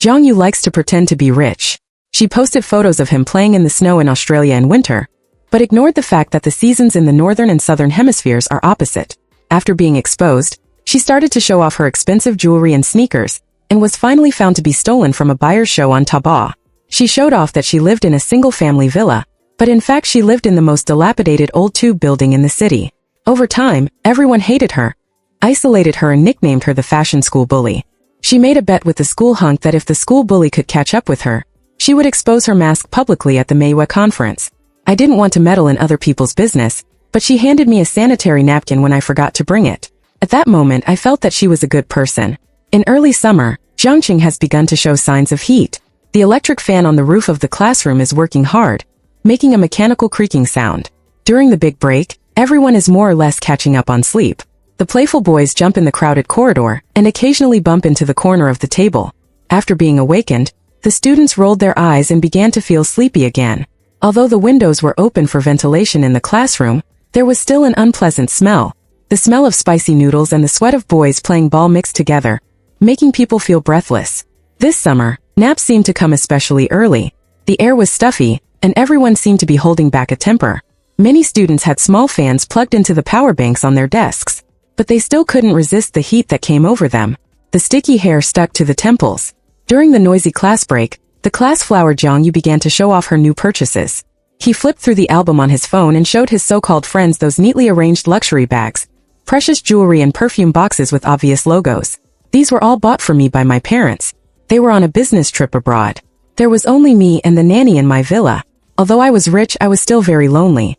Jiang Yue likes to pretend to be rich. She posted photos of him playing in the snow in Australia in winter, but ignored the fact that the seasons in the northern and southern hemispheres are opposite. After being exposed, she started to show off her expensive jewelry and sneakers, and was finally found to be stolen from a buyer's show on Taobao. She showed off that she lived in a single-family villa, but in fact she lived in the most dilapidated old tube building in the city. Over time, everyone hated her, isolated her and nicknamed her the fashion school bully. She made a bet with the school hunk that if the school bully could catch up with her, she would expose her mask publicly at the Jiang Yue conference. I didn't want to meddle in other people's business, but she handed me a sanitary napkin when I forgot to bring it. At that moment I felt that she was a good person. In early summer, Zhangqing has begun to show signs of heat. The electric fan on the roof of the classroom is working hard, making a mechanical creaking sound. During the big break, everyone is more or less catching up on sleep. The playful boys jump in the crowded corridor and occasionally bump into the corner of the table. After being awakened, the students rolled their eyes and began to feel sleepy again. Although the windows were open for ventilation in the classroom, there was still an unpleasant smell. The smell of spicy noodles and the sweat of boys playing ball mixed together, making people feel breathless. This summer, naps seemed to come especially early. The air was stuffy, and everyone seemed to be holding back a temper. Many students had small fans plugged into the power banks on their desks, but they still couldn't resist the heat that came over them. The sticky hair stuck to the temples. During the noisy class break, the class flower Jiang Yue began to show off her new purchases. He flipped through the album on his phone and showed his so-called friends those neatly arranged luxury bags, precious jewelry and perfume boxes with obvious logos. These were all bought for me by my parents. They were on a business trip abroad. There was only me and the nanny in my villa. Although I was rich, I was still very lonely.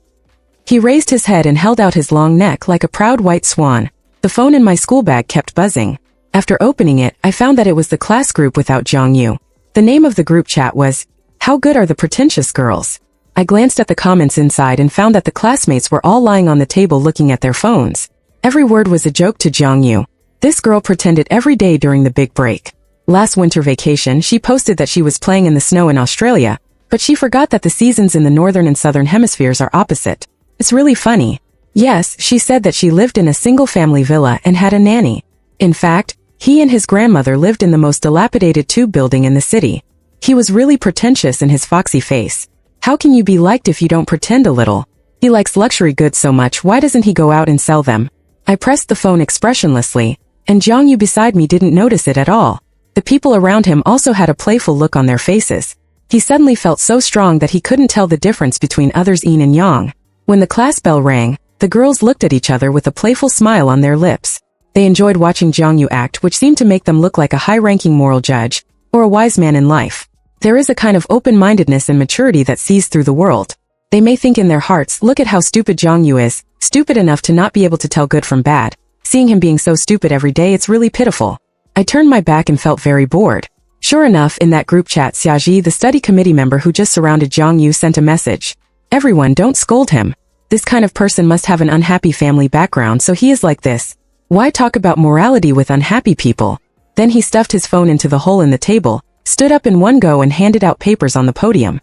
He raised his head and held out his long neck like a proud white swan. The phone in my school bag kept buzzing. After opening it, I found that it was the class group without Jiang Yue. The name of the group chat was, "How Good Are the Pretentious Girls?" I glanced at the comments inside and found that the classmates were all lying on the table looking at their phones. Every word was a joke to Jiang Yue. This girl pretended every day during the big break. Last winter vacation, she posted that she was playing in the snow in Australia, but she forgot that the seasons in the northern and southern hemispheres are opposite. It's really funny. Yes, she said that she lived in a single-family villa and had a nanny. In fact, he and his grandmother lived in the most dilapidated tube building in the city. He was really pretentious in his foxy face. How can you be liked if you don't pretend a little? He likes luxury goods so much, why doesn't he go out and sell them? I pressed the phone expressionlessly, and Jiang Yue beside me didn't notice it at all. The people around him also had a playful look on their faces. He suddenly felt so strong that he couldn't tell the difference between others yin and yang. When the class bell rang, the girls looked at each other with a playful smile on their lips. They enjoyed watching Jiang Yue act, which seemed to make them look like a high-ranking moral judge, or a wise man in life. There is a kind of open-mindedness and maturity that sees through the world. They may think in their hearts, look at how stupid Jiang Yue is, stupid enough to not be able to tell good from bad. Seeing him being so stupid every day, it's really pitiful. I turned my back and felt very bored. Sure enough, in that group chat, Xiaji, the study committee member who just surrounded Jiang Yue, sent a message. Everyone, don't scold him. This kind of person must have an unhappy family background, so he is like this. Why talk about morality with unhappy people? Then he stuffed his phone into the hole in the table, stood up in one go and handed out papers on the podium.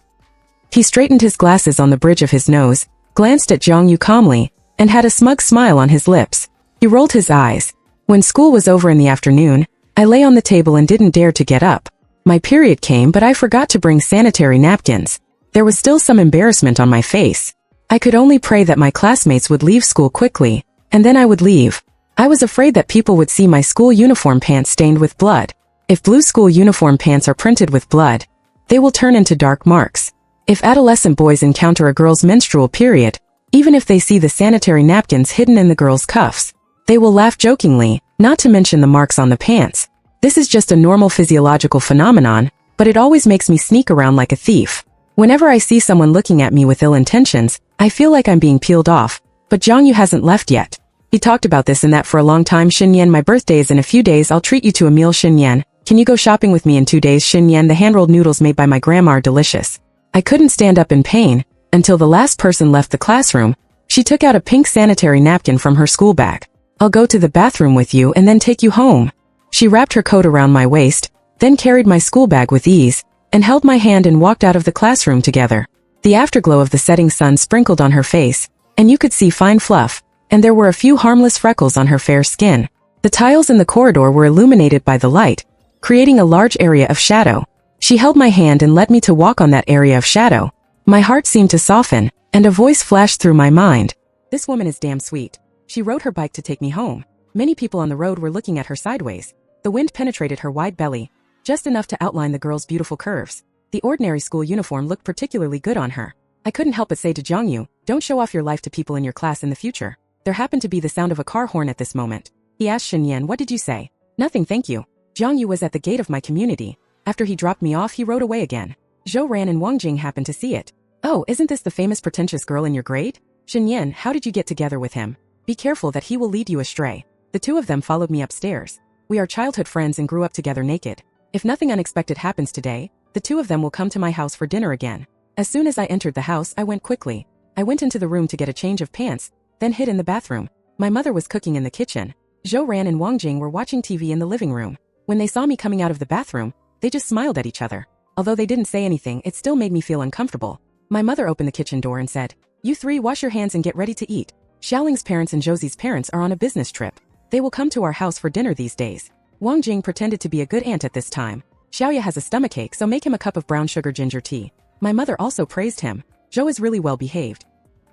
He straightened his glasses on the bridge of his nose, glanced at Jiang Yue calmly, and had a smug smile on his lips. He rolled his eyes. When school was over in the afternoon, I lay on the table and didn't dare to get up. My period came, but I forgot to bring sanitary napkins. There was still some embarrassment on my face. I could only pray that my classmates would leave school quickly, and then I would leave. I was afraid that people would see my school uniform pants stained with blood. If blue school uniform pants are printed with blood, they will turn into dark marks. If adolescent boys encounter a girl's menstrual period, even if they see the sanitary napkins hidden in the girl's cuffs, they will laugh jokingly, not to mention the marks on the pants. This is just a normal physiological phenomenon, but it always makes me sneak around like a thief. Whenever I see someone looking at me with ill intentions, I feel like I'm being peeled off, but Jiang Yue hasn't left yet. He talked about this and that for a long time. Xinyan, my birthday is in a few days. I'll treat you to a meal. Xinyan, can you go shopping with me in 2 days? Xinyan, the hand-rolled noodles made by my grandma are delicious. I couldn't stand up in pain, until the last person left the classroom. She took out a pink sanitary napkin from her school bag. I'll go to the bathroom with you and then take you home. She wrapped her coat around my waist, then carried my school bag with ease, and held my hand and walked out of the classroom together. The afterglow of the setting sun sprinkled on her face, and you could see fine fluff, and there were a few harmless freckles on her fair skin. The tiles in the corridor were illuminated by the light, creating a large area of shadow. She held my hand and led me to walk on that area of shadow. My heart seemed to soften, and a voice flashed through my mind. This woman is damn sweet. She rode her bike to take me home. Many people on the road were looking at her sideways. The wind penetrated her wide belly, just enough to outline the girl's beautiful curves. The ordinary school uniform looked particularly good on her. I couldn't help but say to Jiang Yue, don't show off your life to people in your class in the future. There happened to be the sound of a car horn at this moment. He asked Shen Yan, what did you say? Nothing, thank you. Jiang Yue was at the gate of my community. After he dropped me off, he rode away again. Zhou Ran and Wang Jing happened to see it. Oh, isn't this the famous pretentious girl in your grade? Shen Yan, how did you get together with him? Be careful that he will lead you astray. The two of them followed me upstairs. We are childhood friends and grew up together naked. If nothing unexpected happens today, the two of them will come to my house for dinner again. As soon as I entered the house, I went quickly. I went into the room to get a change of pants, then hid in the bathroom. My mother was cooking in the kitchen. Zhou Ran and Wang Jing were watching TV in the living room. When they saw me coming out of the bathroom, they just smiled at each other. Although they didn't say anything, it still made me feel uncomfortable. My mother opened the kitchen door and said, you three wash your hands and get ready to eat. Xiaoling's parents and Josie's parents are on a business trip. They will come to our house for dinner these days. Wang Jing pretended to be a good aunt at this time. Xiaoya has a stomachache, so make him a cup of brown sugar ginger tea. My mother also praised him. Zhou is really well behaved.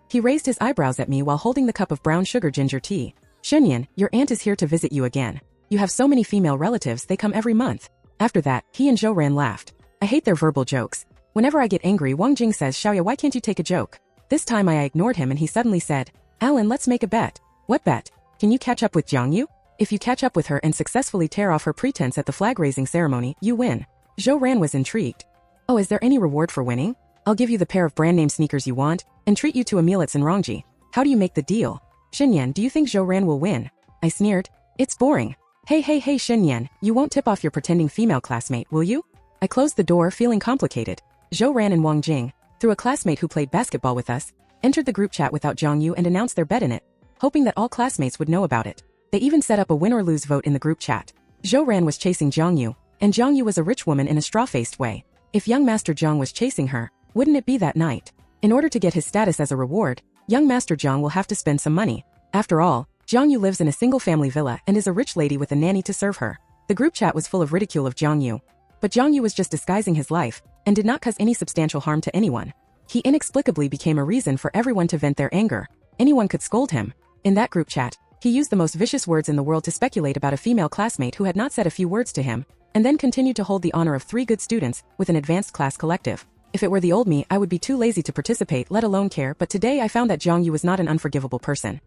He raised his eyebrows at me while holding the cup of brown sugar ginger tea. Shenyan, your aunt is here to visit you again. You have so many female relatives, they come every month. After that, he and Zhou Ran laughed. I hate their verbal jokes. Whenever I get angry, Wang Jing says, Xiaoya, why can't you take a joke? This time I ignored him and he suddenly said, Alan, let's make a bet. What bet? Can you catch up with Jiang Yue? If you catch up with her and successfully tear off her pretense at the flag-raising ceremony, you win. Zhou Ran was intrigued. Oh, is there any reward for winning? I'll give you the pair of brand-name sneakers you want, and treat you to a meal at Sanrongji. How do you make the deal? Shenyan, do you think Zhou Ran will win? I sneered. It's boring. Hey Shenyan, you won't tip off your pretending female classmate, will you? I closed the door, feeling complicated. Zhou Ran and Wang Jing, through a classmate who played basketball with us, entered the group chat without Jiang Yue and announced their bet in it, hoping that all classmates would know about it. They even set up a win-or-lose vote in the group chat. Zhou Ran was chasing Jiang Yue, and Jiang Yue was a rich woman in a straw-faced way. If young Master Jiang was chasing her, wouldn't it be that night? In order to get his status as a reward, young Master Jiang will have to spend some money. After all, Jiang Yue lives in a single-family villa and is a rich lady with a nanny to serve her. The group chat was full of ridicule of Jiang Yue. But Jiang Yue was just disguising his life, and did not cause any substantial harm to anyone. He inexplicably became a reason for everyone to vent their anger. Anyone could scold him. In that group chat, he used the most vicious words in the world to speculate about a female classmate who had not said a few words to him, and then continued to hold the honor of 3 good students with an advanced class collective. If it were the old me, I would be too lazy to participate, let alone care, but today I found that Jiang Yue was not an unforgivable person.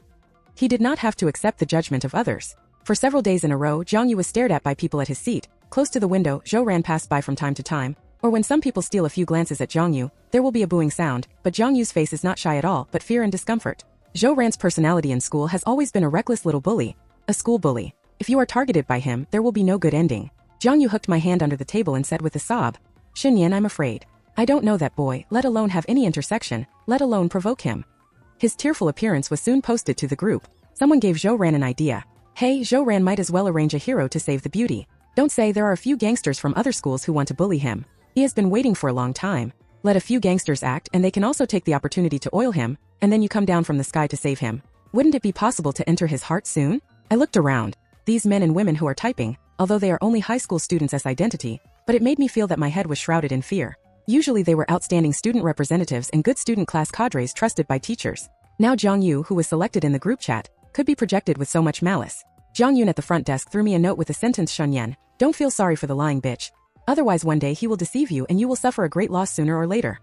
He did not have to accept the judgment of others. For several days in a row, Jiang Yue was stared at by people at his seat. Close to the window, Zhou Ran passed by from time to time, or when some people steal a few glances at Jiang Yue, there will be a booing sound, but Jiang Yue's face is not shy at all, but fear and discomfort. Zhou Ran's personality in school has always been a reckless little bully, a school bully. If you are targeted by him, there will be no good ending. Jiang Yue hooked my hand under the table and said with a sob, Shenyan, I'm afraid. I don't know that boy, let alone have any intersection, let alone provoke him. His tearful appearance was soon posted to the group. Someone gave Zhou Ran an idea. Hey, Zhou Ran might as well arrange a hero to save the beauty. Don't say there are a few gangsters from other schools who want to bully him. He has been waiting for a long time. Let a few gangsters act and they can also take the opportunity to oil him, and then you come down from the sky to save him. Wouldn't it be possible to enter his heart soon? I looked around. These men and women who are typing, although they are only high school students as identity, but it made me feel that my head was shrouded in fear. Usually they were outstanding student representatives and good student class cadres trusted by teachers. Now Jiang Yue, who was selected in the group chat, could be projected with so much malice. Jiang Yue at the front desk threw me a note with the sentence, Shenyan, don't feel sorry for the lying bitch. Otherwise one day he will deceive you and you will suffer a great loss sooner or later.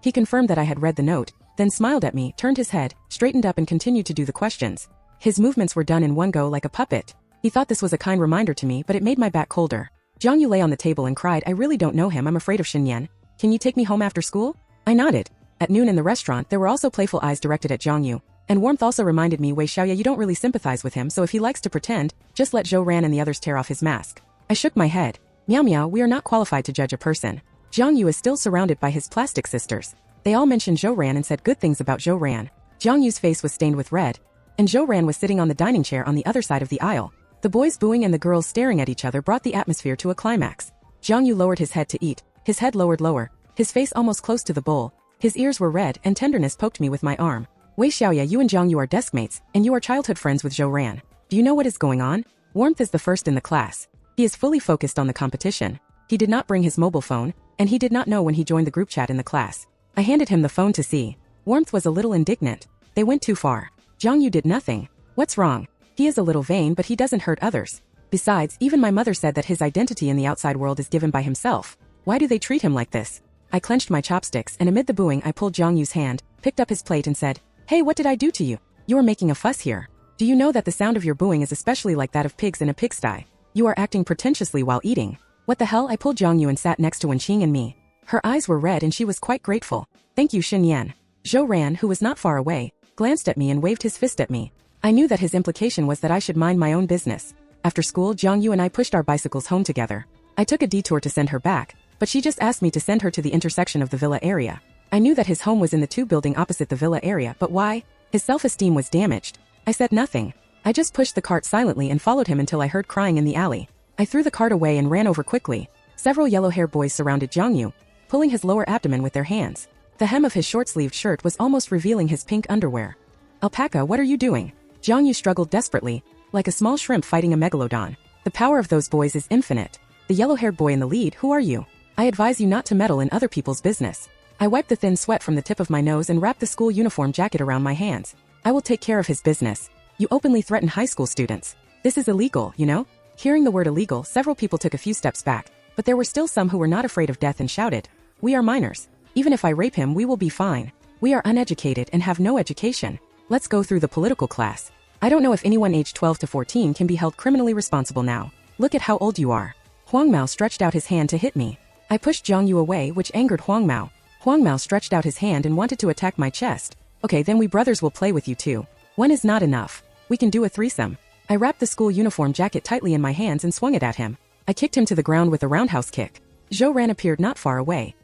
He confirmed that I had read the note, then smiled at me, turned his head, straightened up and continued to do the questions. His movements were done in one go like a puppet. He thought this was a kind reminder to me, but it made my back colder. Jiang Yue lay on the table and cried, I really don't know him, I'm afraid of Shenyan. Can you take me home after school? I nodded. At noon in the restaurant, there were also playful eyes directed at Jiang Yue, and warmth also reminded me, Wei Xiaoya, you don't really sympathize with him, so if he likes to pretend, just let Zhou Ran and the others tear off his mask. I shook my head. Meow meow, we are not qualified to judge a person. Jiang Yue is still surrounded by his plastic sisters. They all mentioned Zhou Ran and said good things about Zhou Ran. Jiang Yue's face was stained with red, and Zhou Ran was sitting on the dining chair on the other side of the aisle. The boys booing and the girls staring at each other brought the atmosphere to a climax. Jiang Yue lowered his head to eat, his head lowered lower, his face almost close to the bowl. His ears were red and tenderness poked me with my arm. Wei Xiaoya, you and Jiang Yue are deskmates, and you are childhood friends with Zhou Ran. Do you know what is going on? Warmth is the first in the class. He is fully focused on the competition. He did not bring his mobile phone, and he did not know when he joined the group chat in the class. I handed him the phone to see. Warmth was a little indignant. They went too far. Jiang Yue did nothing. What's wrong? He is a little vain, but he doesn't hurt others. Besides, even my mother said that his identity in the outside world is given by himself. Why do they treat him like this? I clenched my chopsticks, and amid the booing I pulled Jiang Yue's hand, picked up his plate and said, "Hey, what did I do to you? You are making a fuss here. Do you know that the sound of your booing is especially like that of pigs in a pigsty? You are acting pretentiously while eating." What the hell? I pulled Jiang Yue and sat next to Wenqing and me. Her eyes were red and she was quite grateful. "Thank you, Xin Yan." Zhou Ran, who was not far away, glanced at me and waved his fist at me. I knew that his implication was that I should mind my own business. After school, Jiang Yue and I pushed our bicycles home together. I took a detour to send her back, but she just asked me to send her to the intersection of the villa area. I knew that his home was in the two-building opposite the villa area, but why? His self-esteem was damaged. I said nothing. I just pushed the cart silently and followed him until I heard crying in the alley. I threw the cart away and ran over quickly. Several yellow-haired boys surrounded Jiang Yue, pulling his lower abdomen with their hands. The hem of his short-sleeved shirt was almost revealing his pink underwear. "Alpaca, what are you doing?" Jiang Yue struggled desperately, like a small shrimp fighting a megalodon. The power of those boys is infinite. The yellow-haired boy in the lead, who are you? I advise you not to meddle in other people's business. I wiped the thin sweat from the tip of my nose and wrapped the school uniform jacket around my hands. I will take care of his business. You openly threaten high school students. This is illegal, you know? Hearing the word illegal, several people took a few steps back, but there were still some who were not afraid of death and shouted, "We are minors. Even if I rape him, we will be fine. We are uneducated and have no education. Let's go through the political class. I don't know if anyone aged 12 to 14 can be held criminally responsible now. Look at how old you are." Huang Mao stretched out his hand to hit me. I pushed Jiang Yue away, which angered Huang Mao. Huang Mao stretched out his hand and wanted to attack my chest. "Okay, then we brothers will play with you too. One is not enough. We can do a threesome." I wrapped the school uniform jacket tightly in my hands and swung it at him. I kicked him to the ground with a roundhouse kick. Zhou Ran appeared not far away.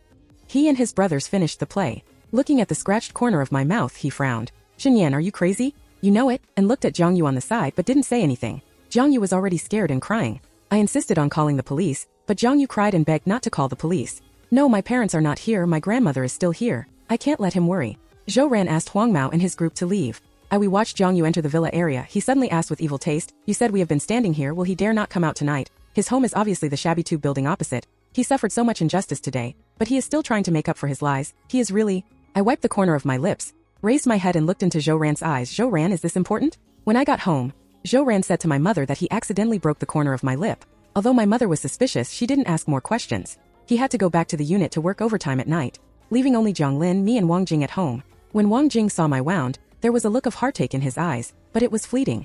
He and his brothers finished the play. Looking at the scratched corner of my mouth, he frowned. "Xin Yan, are you crazy? You know it," and looked at Jiang Yue on the side but didn't say anything. Jiang Yue was already scared and crying. I insisted on calling the police, but Jiang Yue cried and begged not to call the police. "No, my parents are not here, my grandmother is still here. I can't let him worry." Zhou Ran asked Huang Mao and his group to leave. We watched Jiang Yue enter the villa area. He suddenly asked with evil taste, "You said we have been standing here, will he dare not come out tonight? His home is obviously the shabby tube building opposite. He suffered so much injustice today, but he is still trying to make up for his lies. He is really..." I wiped the corner of my lips, raised my head and looked into Zhou Ran's eyes. "Zhou Ran, is this important?" When I got home, Zhou Ran said to my mother that he accidentally broke the corner of my lip. Although my mother was suspicious, she didn't ask more questions. He had to go back to the unit to work overtime at night, leaving only Jiang Lin, me and Wang Jing at home. When Wang Jing saw my wound, there was a look of heartache in his eyes, but it was fleeting.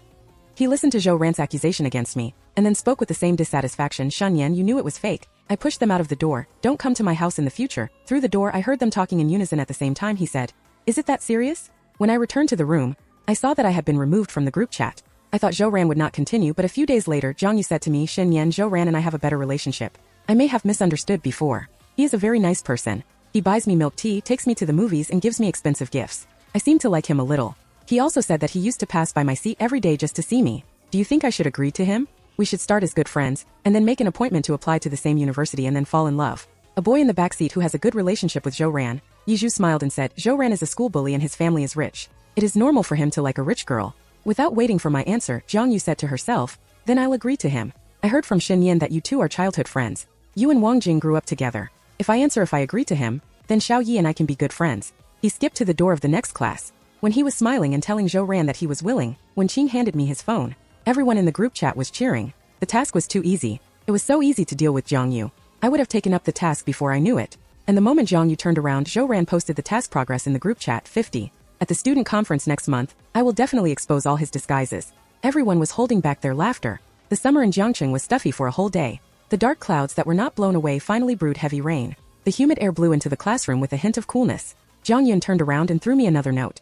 He listened to Zhou Ran's accusation against me, and then spoke with the same dissatisfaction. "Shen Yan, you knew it was fake." I pushed them out of the door. "Don't come to my house in the future." Through the door I heard them talking in unison at the same time. He said, "Is it that serious?" When I returned to the room, I saw that I had been removed from the group chat. I thought Zhou Ran would not continue, but a few days later Jiang Yue said to me, "Shen Yan, Zhou Ran and I have a better relationship. I may have misunderstood before. He is a very nice person. He buys me milk tea, takes me to the movies and gives me expensive gifts. I seem to like him a little. He also said that he used to pass by my seat every day just to see me. Do you think I should agree to him? We should start as good friends, and then make an appointment to apply to the same university and then fall in love." A boy in the backseat who has a good relationship with Zhou Ran, Yizhu smiled and said, "Zhou Ran is a school bully and his family is rich. It is normal for him to like a rich girl." Without waiting for my answer, Jiang Yue said to herself, "Then I'll agree to him. I heard from Xin Yan that you two are childhood friends. You and Wang Jing grew up together. If I answer if I agree to him, then Xiao Yi and I can be good friends." He skipped to the door of the next class. When he was smiling and telling Zhou Ran that he was willing, when Qing handed me his phone, everyone in the group chat was cheering. The task was too easy. It was so easy to deal with Jiang Yue. I would have taken up the task before I knew it. And the moment Jiang Yue turned around, Zhou Ran posted the task progress in the group chat, 50. At the student conference next month, I will definitely expose all his disguises. Everyone was holding back their laughter. The summer in Jiangcheng was stuffy for a whole day. The dark clouds that were not blown away finally brewed heavy rain. The humid air blew into the classroom with a hint of coolness. Jiang Yun turned around and threw me another note.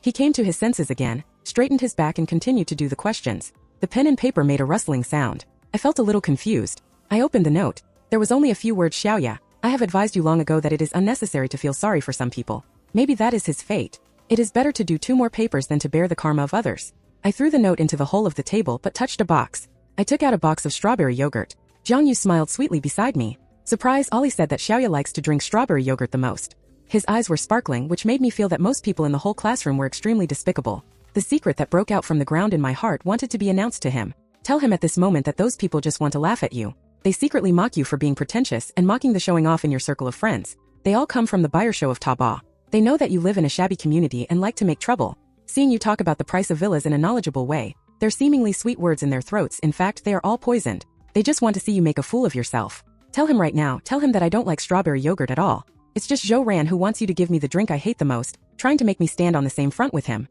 He came to his senses again, straightened his back and continued to do the questions. The pen and paper made a rustling sound. I felt a little confused. I opened the note. There was only a few words. "Xiaoya, I have advised you long ago that it is unnecessary to feel sorry for some people. Maybe that is his fate. It is better to do 2 more papers than to bear the karma of others." I threw the note into the hole of the table but touched a box. I took out a box of strawberry yogurt. Jiang Yu smiled sweetly beside me. Surprised, Ollie said that Xiaoya likes to drink strawberry yogurt the most. His eyes were sparkling, which made me feel that most people in the whole classroom were extremely despicable. The secret that broke out from the ground in my heart wanted to be announced to him. Tell him at this moment that those people just want to laugh at you. They secretly mock you for being pretentious and mocking the showing off in your circle of friends. They all come from the buyer show of Taobao. They know that you live in a shabby community and like to make trouble. Seeing you talk about the price of villas in a knowledgeable way, they're seemingly sweet words in their throats. In fact, they are all poisoned. They just want to see you make a fool of yourself. Tell him right now, tell him that I don't like strawberry yogurt at all. It's just Zhou Ran who wants you to give me the drink I hate the most, trying to make me stand on the same front with him.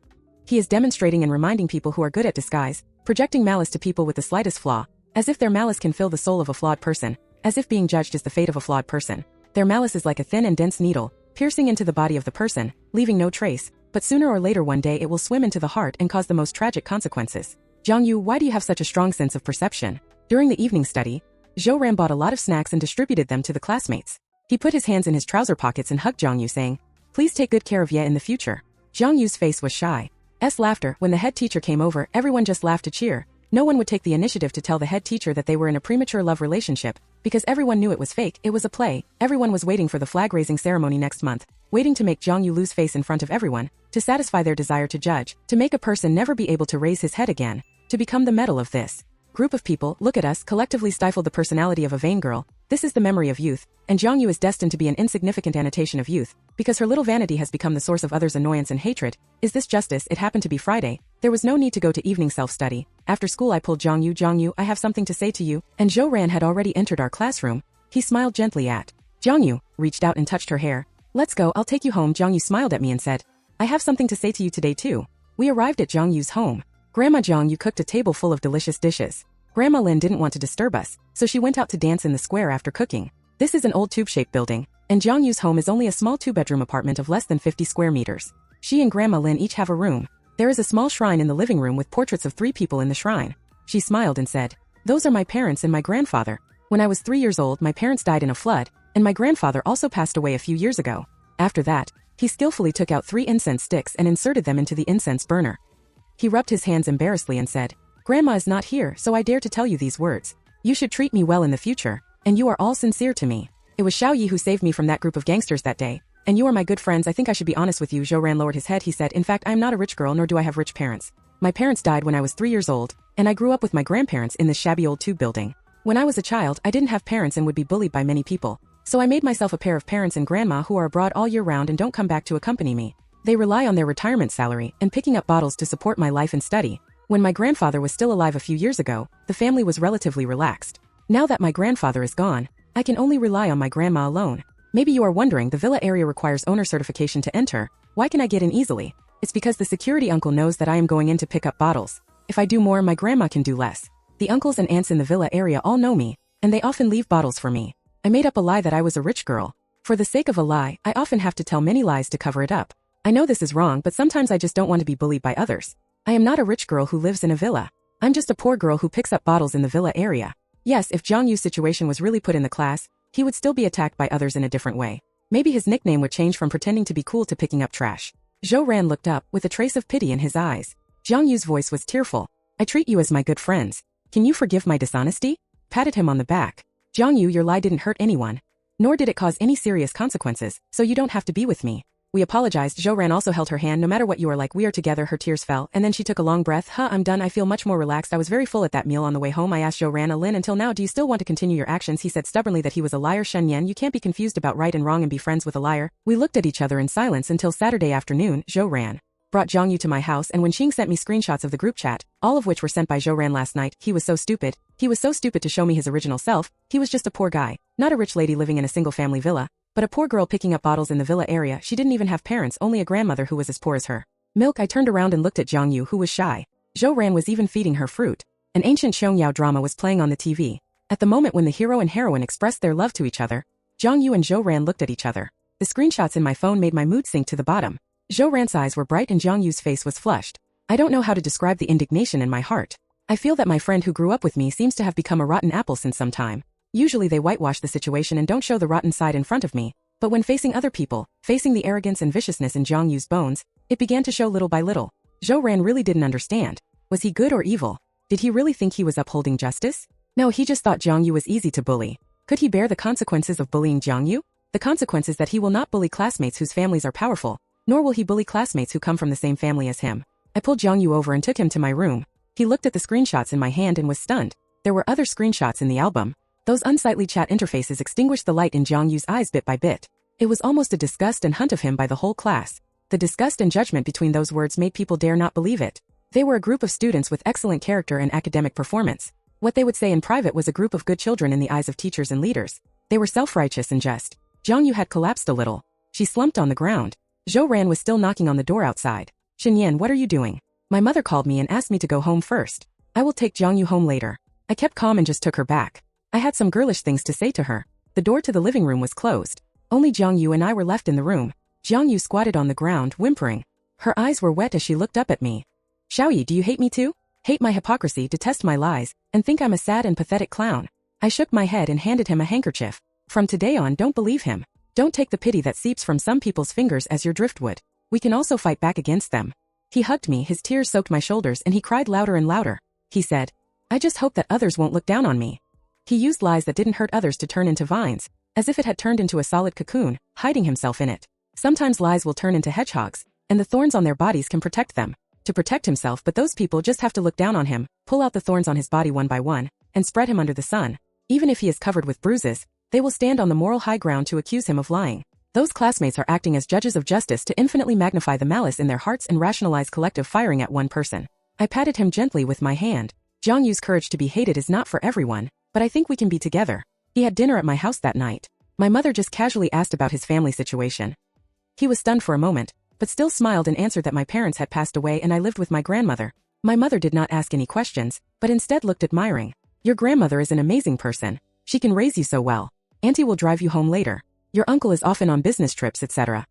He is demonstrating and reminding people who are good at disguise, projecting malice to people with the slightest flaw, as if their malice can fill the soul of a flawed person, as if being judged is the fate of a flawed person. Their malice is like a thin and dense needle, piercing into the body of the person, leaving no trace, but sooner or later one day it will swim into the heart and cause the most tragic consequences. Jiang Yue, why do you have such a strong sense of perception? During the evening study, Zhou Ran bought a lot of snacks and distributed them to the classmates. He put his hands in his trouser pockets and hugged Jiang Yue, saying, "Please take good care of Ye in the future." Jiang Yue's face was shy. Laughter. When the head teacher came over, everyone just laughed to cheer. No one would take the initiative to tell the head teacher that they were in a premature love relationship, because everyone knew it was fake, it was a play. Everyone was waiting for the flag-raising ceremony next month, waiting to make Jiang Yue lose face in front of everyone, to satisfy their desire to judge, to make a person never be able to raise his head again, to become the medal of this group of people. Look at us, collectively stifle the personality of a vain girl. This is the memory of youth, and Jiang Yue is destined to be an insignificant annotation of youth, because her little vanity has become the source of others' annoyance and hatred. Is this justice? It happened to be Friday. There was no need to go to evening self-study. After school I pulled Jiang Yue, I have something to say to you, and Zhou Ran had already entered our classroom. He smiled gently at Jiang Yue, reached out and touched her hair. Let's go, I'll take you home. Jiang Yue smiled at me and said, I have something to say to you today too. We arrived at Jiang Yue's home. Grandma Jiang Yue cooked a table full of delicious dishes. Grandma Lin didn't want to disturb us, so she went out to dance in the square after cooking. This is an old tube-shaped building, and Jiang Yue's home is only a small two-bedroom apartment of less than 50 square meters. She and Grandma Lin each have a room. There is a small shrine in the living room with portraits of 3 people in the shrine. She smiled and said, "Those are my parents and my grandfather. When I was 3 years old, my parents died in a flood, and my grandfather also passed away a few years ago." After that, he skillfully took out 3 incense sticks and inserted them into the incense burner. He rubbed his hands embarrassedly and said, "Grandma is not here, so I dare to tell you these words. You should treat me well in the future, and you are all sincere to me. It was Xiao Yi who saved me from that group of gangsters that day, and you are my good friends. I think I should be honest with you." Zhou Ran lowered his head. He said, "In fact, I am not a rich girl, nor do I have rich parents. My parents died when I was 3 years old, and I grew up with my grandparents in this shabby old tube building. When I was a child, I didn't have parents and would be bullied by many people, so I made myself a pair of parents and grandma who are abroad all year round and don't come back to accompany me. They rely on their retirement salary and picking up bottles to support my life and study. When my grandfather was still alive a few years ago, the family was relatively relaxed. Now that my grandfather is gone, I can only rely on my grandma alone. Maybe you are wondering, the villa area requires owner certification to enter. Why can I get in easily? It's because the security uncle knows that I am going in to pick up bottles. If I do more, my grandma can do less. The uncles and aunts in the villa area all know me, and they often leave bottles for me. I made up a lie that I was a rich girl. For the sake of a lie, I often have to tell many lies to cover it up. I know this is wrong, but sometimes I just don't want to be bullied by others. I am not a rich girl who lives in a villa. I'm just a poor girl who picks up bottles in the villa area." Yes, if Jiang Yue's situation was really put in the class, he would still be attacked by others in a different way. Maybe his nickname would change from pretending to be cool to picking up trash. Zhou Ran looked up, with a trace of pity in his eyes. Jiang Yue's voice was tearful. "I treat you as my good friends. Can you forgive my dishonesty?" Patted him on the back. "Jiang Yue, your lie didn't hurt anyone. Nor did it cause any serious consequences, so you don't have to be with me. We apologized." Zhou Ran also held her hand. "No matter what you are like, we are together." Her tears fell, and then she took a long breath. I'm done. I feel much more relaxed. I was very full at that meal on the way home." I asked Zhou Ran, "Lin, until now, do you still want to continue your actions?" He said stubbornly that he was a liar. "Shen Yan, you can't be confused about right and wrong and be friends with a liar." We looked at each other in silence until Saturday afternoon. Zhou Ran brought Jiang Yue to my house, and when Xing sent me screenshots of the group chat, all of which were sent by Zhou Ran last night, he was so stupid. He was so stupid to show me his original self. He was just a poor guy, not a rich lady living in a single-family villa, but a poor girl picking up bottles in the villa area. She didn't even have parents, only a grandmother who was as poor as her. Milk. I turned around and looked at Jiang Yue, who was shy. Zhou Ran was even feeding her fruit. An ancient Xiongyao drama was playing on the TV. At the moment when the hero and heroine expressed their love to each other, Jiang Yue and Zhou Ran looked at each other. The screenshots in my phone made my mood sink to the bottom. Zhou Ran's eyes were bright and Jiang Yue's face was flushed. I don't know how to describe the indignation in my heart. I feel that my friend who grew up with me seems to have become a rotten apple since some time. Usually they whitewash the situation and don't show the rotten side in front of me. But when facing other people, facing the arrogance and viciousness in Jiang Yue's bones, it began to show little by little. Zhou Ran really didn't understand. Was he good or evil? Did he really think he was upholding justice? No, he just thought Jiang Yue was easy to bully. Could he bear the consequences of bullying Jiang Yue? The consequence is that he will not bully classmates whose families are powerful, nor will he bully classmates who come from the same family as him. I pulled Jiang Yue over and took him to my room. He looked at the screenshots in my hand and was stunned. There were other screenshots in the album. Those unsightly chat interfaces extinguished the light in Jiang Yue's eyes bit by bit. It was almost a disgust and hunt of him by the whole class. The disgust and judgment between those words made people dare not believe it. They were a group of students with excellent character and academic performance. What they would say in private was a group of good children in the eyes of teachers and leaders. They were self-righteous and just. Jiang Yue had collapsed a little. She slumped on the ground. Zhou Ran was still knocking on the door outside. "Shenyan, what are you doing?" "My mother called me and asked me to go home first. I will take Jiang Yue home later." I kept calm and just took her back. I had some girlish things to say to her. The door to the living room was closed. Only Jiang Yue and I were left in the room. Jiang Yue squatted on the ground, whimpering. Her eyes were wet as she looked up at me. "Xiaoyi, do you hate me too? Hate my hypocrisy, detest my lies, and think I'm a sad and pathetic clown?" I shook my head and handed him a handkerchief. "From today on, don't believe him. Don't take the pity that seeps from some people's fingers as your driftwood. We can also fight back against them." He hugged me, his tears soaked my shoulders, and he cried louder and louder. He said, "I just hope that others won't look down on me." He used lies that didn't hurt others to turn into vines, as if it had turned into a solid cocoon, hiding himself in it. Sometimes lies will turn into hedgehogs, and the thorns on their bodies can protect them. To protect himself, but those people just have to look down on him, pull out the thorns on his body one by one, and spread him under the sun. Even if he is covered with bruises, they will stand on the moral high ground to accuse him of lying. Those classmates are acting as judges of justice to infinitely magnify the malice in their hearts and rationalize collective firing at one person. I patted him gently with my hand. "Jiang Yue's courage to be hated is not for everyone, but I think we can be together." He had dinner at my house that night. My mother just casually asked about his family situation. He was stunned for a moment, but still smiled and answered that my parents had passed away and I lived with my grandmother. My mother did not ask any questions, but instead looked admiring. "Your grandmother is an amazing person. She can raise you so well. Auntie will drive you home later. Your uncle is often on business trips, etc.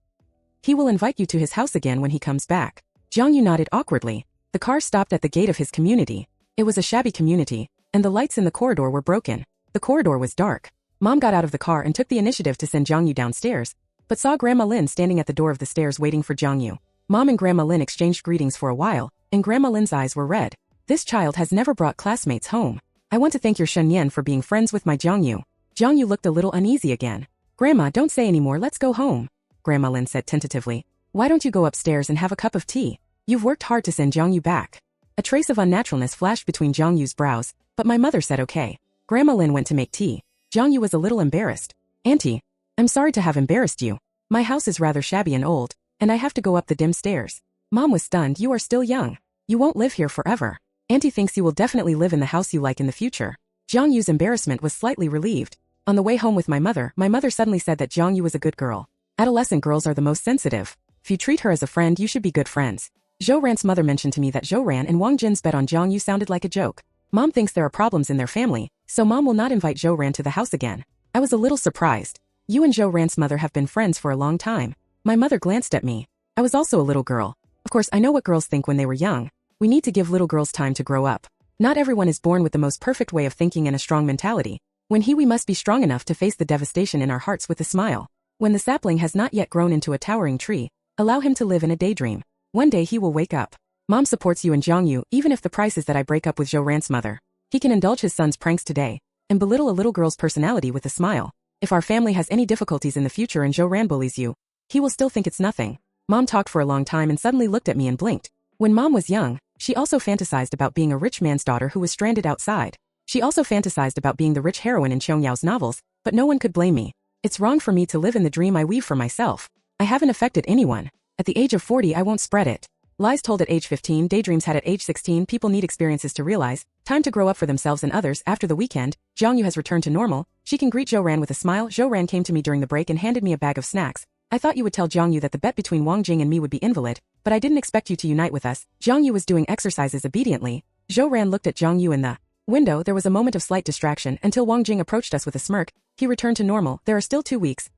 He will invite you to his house again when he comes back." Jiang Yue nodded awkwardly. The car stopped at the gate of his community. It was a shabby community, and the lights in the corridor were broken. The corridor was dark. Mom got out of the car and took the initiative to send Jiang Yue downstairs, but saw Grandma Lin standing at the door of the stairs waiting for Jiang Yue. Mom and Grandma Lin exchanged greetings for a while, and Grandma Lin's eyes were red. "This child has never brought classmates home. I want to thank your Shen Yan for being friends with my Jiang Yue." Jiang Yue looked a little uneasy again. "Grandma, don't say any more, let's go home," Grandma Lin said tentatively. "Why don't you go upstairs and have a cup of tea? You've worked hard to send Jiang Yue back." A trace of unnaturalness flashed between Jiang Yue's brows, but my mother said okay. Grandma Lin went to make tea. Jiang Yue was a little embarrassed. "Auntie, I'm sorry to have embarrassed you. My house is rather shabby and old, and I have to go up the dim stairs." Mom was stunned. "You are still young. You won't live here forever. Auntie thinks you will definitely live in the house you like in the future." Jiang Yue's embarrassment was slightly relieved. On the way home with my mother suddenly said that Jiang Yue was a good girl. Adolescent girls are the most sensitive. If you treat her as a friend, you should be good friends. Zhou Ran's mother mentioned to me that Zhou Ran and Wang Jin's bet on Jiang Yue sounded like a joke. Mom thinks there are problems in their family, so Mom will not invite Zhou Ran to the house again. I was a little surprised. "You and Zhou Ran's mother have been friends for a long time." My mother glanced at me. I was also a little girl. Of course, I know what girls think when they were young. We need to give little girls time to grow up. Not everyone is born with the most perfect way of thinking and a strong mentality. We must be strong enough to face the devastation in our hearts with a smile. When the sapling has not yet grown into a towering tree, allow him to live in a daydream. One day he will wake up. Mom supports you and Jiang Yue, even if the price is that I break up with Zhou Ran's mother. He can indulge his son's pranks today, and belittle a little girl's personality with a smile. If our family has any difficulties in the future and Zhou Ran bullies you, he will still think it's nothing. Mom talked for a long time and suddenly looked at me and blinked. When Mom was young, she also fantasized about being a rich man's daughter who was stranded outside. She also fantasized about being the rich heroine in Qiong Yao's novels, but no one could blame me. It's wrong for me to live in the dream I weave for myself. I haven't affected anyone. At the age of 40, I won't spread it. Lies told at age 15, daydreams had at age 16. People need experiences to realize. Time to grow up for themselves and others. After the weekend, Jiang Yue has returned to normal. She can greet Zhou Ran with a smile. Zhou Ran came to me during the break and handed me a bag of snacks. "I thought you would tell Jiang Yue that the bet between Wang Jing and me would be invalid, but I didn't expect you to unite with us." Jiang Yue was doing exercises obediently. Zhou Ran looked at Jiang Yue in the window. There was a moment of slight distraction until Wang Jing approached us with a smirk. He returned to normal. There are still 2 weeks.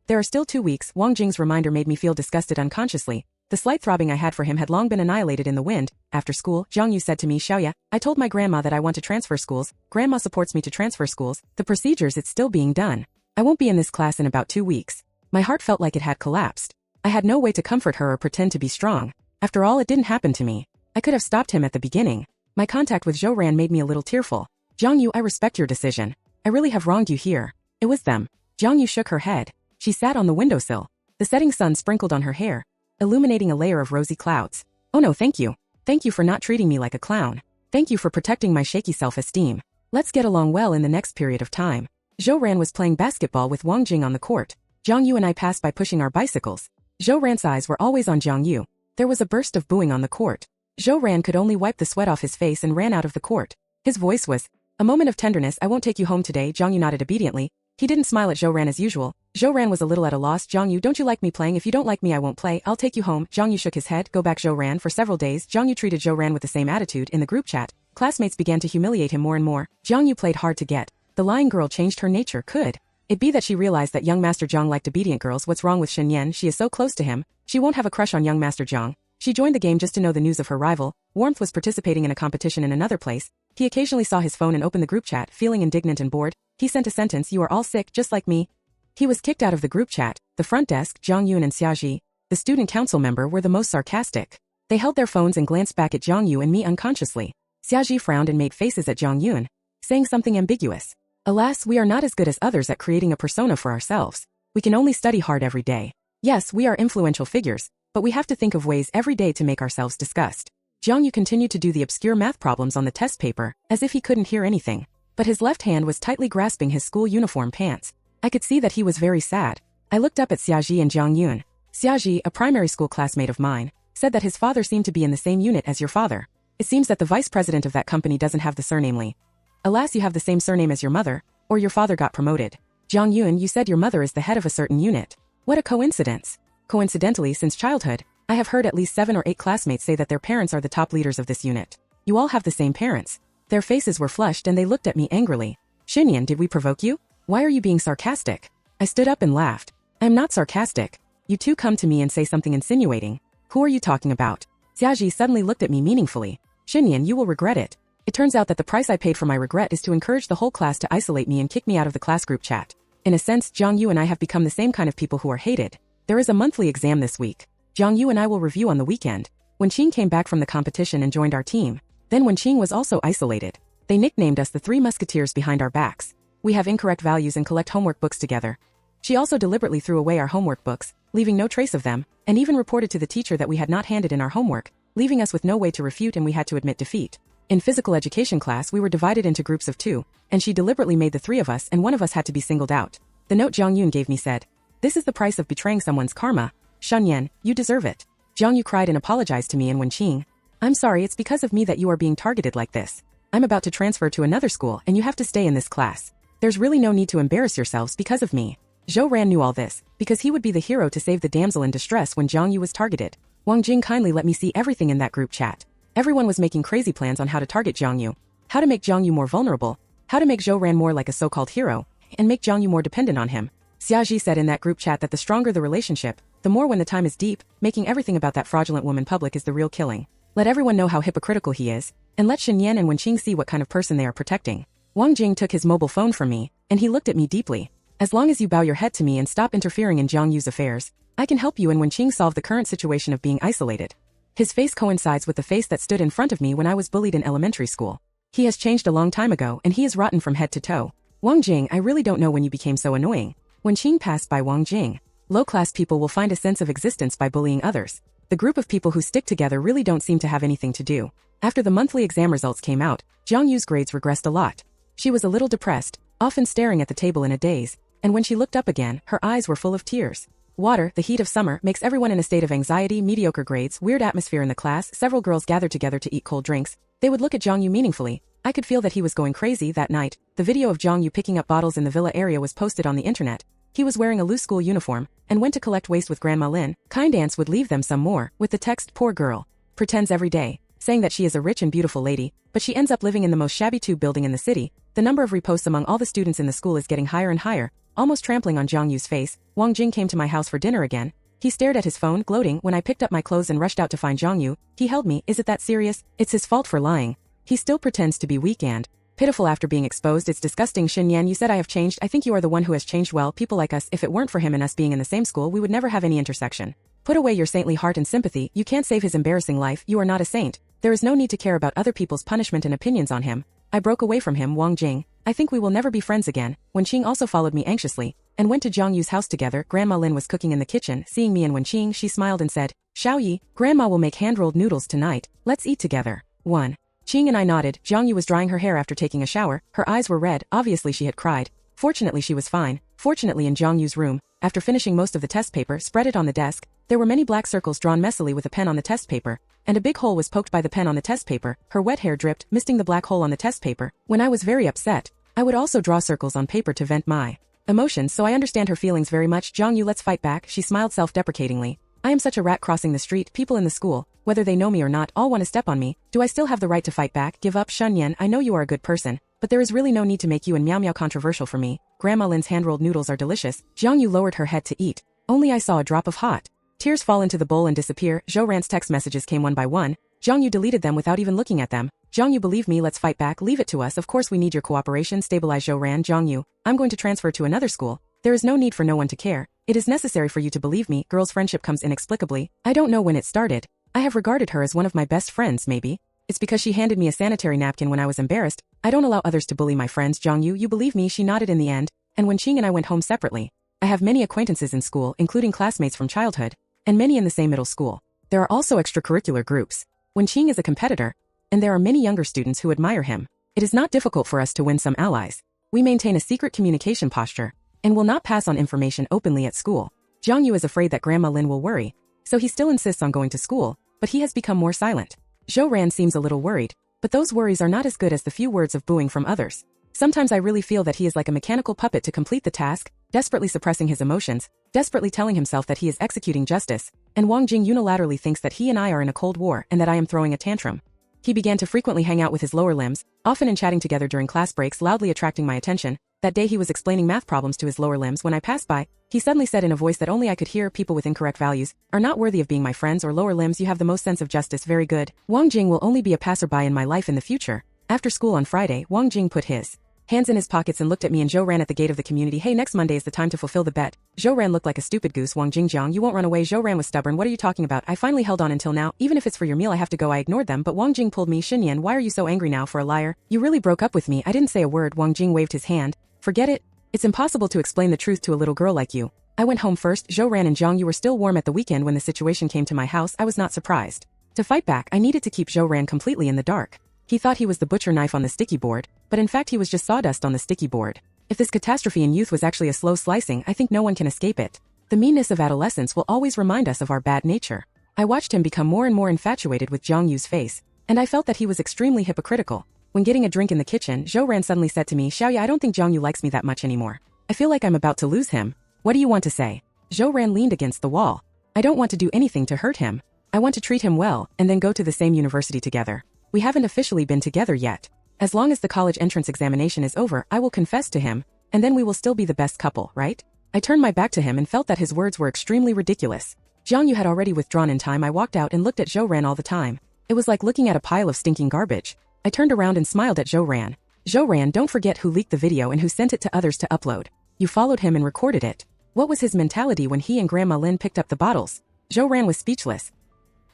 Wang Jing's reminder made me feel disgusted unconsciously. The slight throbbing I had for him had long been annihilated in the wind. After school, Jiang Yue said to me, "Xiaoya, I told my grandma that I want to transfer schools. Grandma supports me to transfer schools. The procedures, it's still being done. I won't be in this class in about 2 weeks." My heart felt like it had collapsed. I had no way to comfort her or pretend to be strong. After all, it didn't happen to me. I could have stopped him at the beginning. My contact with Zhou Ran made me a little tearful. "Jiang Yue, I respect your decision. I really have wronged you here. It was them." Jiang Yue shook her head. She sat on the windowsill. The setting sun sprinkled on her hair, illuminating a layer of rosy clouds. "Oh no, thank you. Thank you for not treating me like a clown. Thank you for protecting my shaky self-esteem. Let's get along well in the next period of time. Zhou Ran was playing basketball with Wang Jing on the court. Jiang Yue and I passed by pushing our bicycles. Zhou Ran's eyes were always on Jiang Yue. There was a burst of booing on the court. Zhou Ran could only wipe the sweat off his face and ran out of the court. His voice was, "A moment of tenderness, I won't take you home today." Jiang Yue nodded obediently. He didn't smile at Zhou Ran as usual. Zhou Ran was a little at a loss. "Jiang Yue, don't you like me playing? If you don't like me, I won't play. I'll take you home." Jiang Yue shook his head. "Go back." Zhou Ran. For several days, Jiang Yue treated Zhou Ran with the same attitude. In the group chat, classmates began to humiliate him more and more. Jiang Yue played hard to get. The lying girl changed her nature. Could it be that she realized that young Master Jiang liked obedient girls? What's wrong with Xin Yan? She is so close to him. She won't have a crush on young Master Jiang. She joined the game just to know the news of her rival. Warmth was participating in a competition in another place. He occasionally saw his phone and opened the group chat, feeling indignant and bored. He sent a sentence, "You are all sick, just like me." He was kicked out of the group chat. The front desk, Jiang Yue and Xiaji, the student council member, were the most sarcastic. They held their phones and glanced back at Jiang Yue and me unconsciously. Xiaji frowned and made faces at Jiang Yue, saying something ambiguous. Alas, we are not as good as others at creating a persona for ourselves. We can only study hard every day. Yes, we are influential figures, but we have to think of ways every day to make ourselves discussed. Jiang Yue continued to do the obscure math problems on the test paper, as if he couldn't hear anything. But his left hand was tightly grasping his school uniform pants. I could see that he was very sad. I looked up at Xiaji and Jiang Yue. Xiaji, a primary school classmate of mine, said that his father seemed to be in the same unit as your father. It seems that the vice president of that company doesn't have the surname Li. Alas, you have the same surname as your mother, or your father got promoted. Jiang Yue, you said your mother is the head of a certain unit. What a coincidence. Coincidentally, since childhood, I have heard at least 7 or 8 classmates say that their parents are the top leaders of this unit. You all have the same parents. Their faces were flushed and they looked at me angrily. Xinyan, did we provoke you? Why are you being sarcastic? I stood up and laughed. I am not sarcastic. You two come to me and say something insinuating. Who are you talking about? Xiaji suddenly looked at me meaningfully. Xinyan, you will regret it. It turns out that the price I paid for my regret is to encourage the whole class to isolate me and kick me out of the class group chat. In a sense, Jiang Yue and I have become the same kind of people who are hated. There is a monthly exam this week. Jiang Yue and I will review on the weekend. When Qing came back from the competition and joined our team, then when Qing was also isolated, they nicknamed us the 3 Musketeers behind our backs. We have incorrect values and collect homework books together. She also deliberately threw away our homework books, leaving no trace of them, and even reported to the teacher that we had not handed in our homework, leaving us with no way to refute and we had to admit defeat. In physical education class, we were divided into groups of 2, and she deliberately made the 3 of us and one of us had to be singled out. The note Jiang Yue gave me said, "This is the price of betraying someone's karma. Shunyan, you deserve it." Jiang Yue cried and apologized to me, and when Qing, "I'm sorry, it's because of me that you are being targeted like this. I'm about to transfer to another school and you have to stay in this class. There's really no need to embarrass yourselves because of me." Zhou Ran knew all this, because he would be the hero to save the damsel in distress when Jiang Yue was targeted. Wang Jing kindly let me see everything in that group chat. Everyone was making crazy plans on how to target Jiang Yue, how to make Jiang Yue more vulnerable, how to make Zhou Ran more like a so-called hero, and make Jiang Yue more dependent on him. Xiaji said in that group chat that the stronger the relationship, the more when the time is deep, making everything about that fraudulent woman public is the real killing. Let everyone know how hypocritical he is, and let Xinyan and Wenqing see what kind of person they are protecting. Wang Jing took his mobile phone from me, and he looked at me deeply. As long as you bow your head to me and stop interfering in Jiang Yue's affairs, I can help you and Wenqing solve the current situation of being isolated. His face coincides with the face that stood in front of me when I was bullied in elementary school. He has changed a long time ago and he is rotten from head to toe. Wang Jing, I really don't know when you became so annoying. When Qing passed by Wang Jing, low-class people will find a sense of existence by bullying others. The group of people who stick together really don't seem to have anything to do. After the monthly exam results came out, Jiang Yue's grades regressed a lot. She was a little depressed, often staring at the table in a daze, and when she looked up again, her eyes were full of tears. Water, the heat of summer, makes everyone in a state of anxiety. Mediocre grades, weird atmosphere in the class. Several girls gathered together to eat cold drinks. They would look at Jiang Yue meaningfully. I could feel that he was going crazy that night. The video of Jiang Yue picking up bottles in the villa area was posted on the internet. He was wearing a loose school uniform and went to collect waste with Grandma Lin. Kind aunts would leave them some more, with the text, "Poor girl. Pretends every day," saying that she is a rich and beautiful lady, but she ends up living in the most shabby tube building in the city. The number of reposts among all the students in the school is getting higher and higher, almost trampling on Jiang Yue's face. Wang Jing came to my house for dinner again. He stared at his phone, gloating. When I picked up my clothes and rushed out to find Jiang Yue, he held me. "Is it that serious? It's his fault for lying. He still pretends to be weak and pitiful after being exposed. It's disgusting." Xinyan, you said I have changed. I think you are the one who has changed. Well, people like us, if it weren't for him and us being in the same school, we would never have any intersection. Put away your saintly heart and sympathy. You can't save his embarrassing life. You are not a saint. There is no need to care about other people's punishment and opinions on him. I broke away from him. Wang Jing, I think we will never be friends again. When Qing also followed me anxiously and went to Jiang Yue's house together. Grandma Lin was cooking in the kitchen. Seeing me and Wen Qing, she smiled and said, "Xiao Yi, Grandma will make hand-rolled noodles tonight. Let's eat together." 1. Qing and I nodded. Jiang Yue was drying her hair after taking a shower. Her eyes were red, obviously she had cried. Fortunately she was fine. Fortunately in Jiang Yue's room, after finishing most of the test paper spread it on the desk, there were many black circles drawn messily with a pen on the test paper, and a big hole was poked by the pen on the test paper. Her wet hair dripped, misting the black hole on the test paper. When I was very upset, I would also draw circles on paper to vent my emotions, so I understand her feelings very much. Jiang Yue, let's fight back, she smiled self-deprecatingly. I am such a rat crossing the street. People in the school, whether they know me or not, all want to step on me. Do I still have the right to fight back? Give up, Shun Yan. I know you are a good person, but there is really no need to make you and Miao Miao controversial for me. Grandma Lin's hand-rolled noodles are delicious. Jiang Yue lowered her head to eat. Only I saw a drop of hot tears fall into the bowl and disappear. Zhou Ran's text messages came one by one. Jiang Yue deleted them without even looking at them. Jiang Yue, believe me, let's fight back. Leave it to us. Of course we need your cooperation. Stabilize Zhou Ran. Jiang Yue, I'm going to transfer to another school. There is no need for no one to care. It is necessary for you to believe me. Girls' friendship comes inexplicably. I don't know when it started. I have regarded her as one of my best friends, maybe. It's because she handed me a sanitary napkin when I was embarrassed. I don't allow others to bully my friends. Jiang Yue, you believe me? She nodded in the end. And when Qing and I went home separately, I have many acquaintances in school, including classmates from childhood, and many in the same middle school. There are also extracurricular groups. When Qing is a competitor, and there are many younger students who admire him, it is not difficult for us to win some allies. We maintain a secret communication posture, and will not pass on information openly at school. Jiang Yue is afraid that Grandma Lin will worry, so he still insists on going to school, but he has become more silent. Zhou Ran seems a little worried, but those worries are not as good as the few words of booing from others. Sometimes I really feel that he is like a mechanical puppet to complete the task, desperately suppressing his emotions, desperately telling himself that he is executing justice, and Wang Jing unilaterally thinks that he and I are in a cold war and that I am throwing a tantrum. He began to frequently hang out with his lower limbs, often in chatting together during class breaks, loudly attracting my attention. That day he was explaining math problems to his lower limbs. When I passed by, he suddenly said in a voice that only I could hear, people with incorrect values are not worthy of being my friends or lower limbs. You have the most sense of justice. Very good. Wang Jing will only be a passerby in my life in the future. After school on Friday, Wang Jing put his hands in his pockets and looked at me and Zhou Ran at the gate of the community. Hey, next Monday is the time to fulfill the bet. Zhou Ran looked like a stupid goose. Wang Jing, Jiang, you won't run away. Zhou Ran was stubborn. What are you talking about? I finally held on until now. Even if it's for your meal I have to go. I ignored them, but Wang Jing pulled me. Xinyan, why are you so angry now? For a liar? You really broke up with me. I didn't say a word. Wang Jing waved his hand. Forget it. It's impossible to explain the truth to a little girl like you. I went home first. Zhou Ran and Jiang Yue were still warm at the weekend when the situation came to my house. I was not surprised. To fight back, I needed to keep Zhou Ran completely in the dark. He thought he was the butcher knife on the sticky board, but in fact he was just sawdust on the sticky board. If this catastrophe in youth was actually a slow slicing, I think no one can escape it. The meanness of adolescence will always remind us of our bad nature. I watched him become more and more infatuated with Jiang Yue's face, and I felt that he was extremely hypocritical. When getting a drink in the kitchen, Zhou Ran suddenly said to me, Xiaoya, I don't think Jiang Yue likes me that much anymore. I feel like I'm about to lose him. What do you want to say? Zhou Ran leaned against the wall. I don't want to do anything to hurt him. I want to treat him well, and then go to the same university together. We haven't officially been together yet. As long as the college entrance examination is over, I will confess to him, and then we will still be the best couple, right? I turned my back to him and felt that his words were extremely ridiculous. Jiang Yue had already withdrawn in time. I walked out and looked at Zhou Ran all the time. It was like looking at a pile of stinking garbage. I turned around and smiled at Zhou Ran. Zhou Ran, don't forget who leaked the video and who sent it to others to upload. You followed him and recorded it. What was his mentality when he and Grandma Lin picked up the bottles? Zhou Ran was speechless.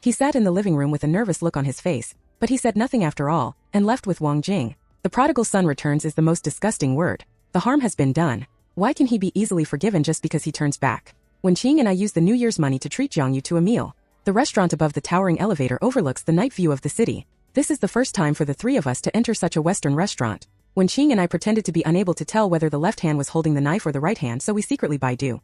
He sat in the living room with a nervous look on his face, but he said nothing after all, and left with Wang Jing. The prodigal son returns is the most disgusting word. The harm has been done. Why can he be easily forgiven just because he turns back? When Qing and I used the New Year's money to treat Jiang Yue to a meal, the restaurant above the towering elevator overlooks the night view of the city. This is the first time for the three of us to enter such a Western restaurant. When Qing and I pretended to be unable to tell whether the left hand was holding the knife or the right hand, so we secretly Baidu.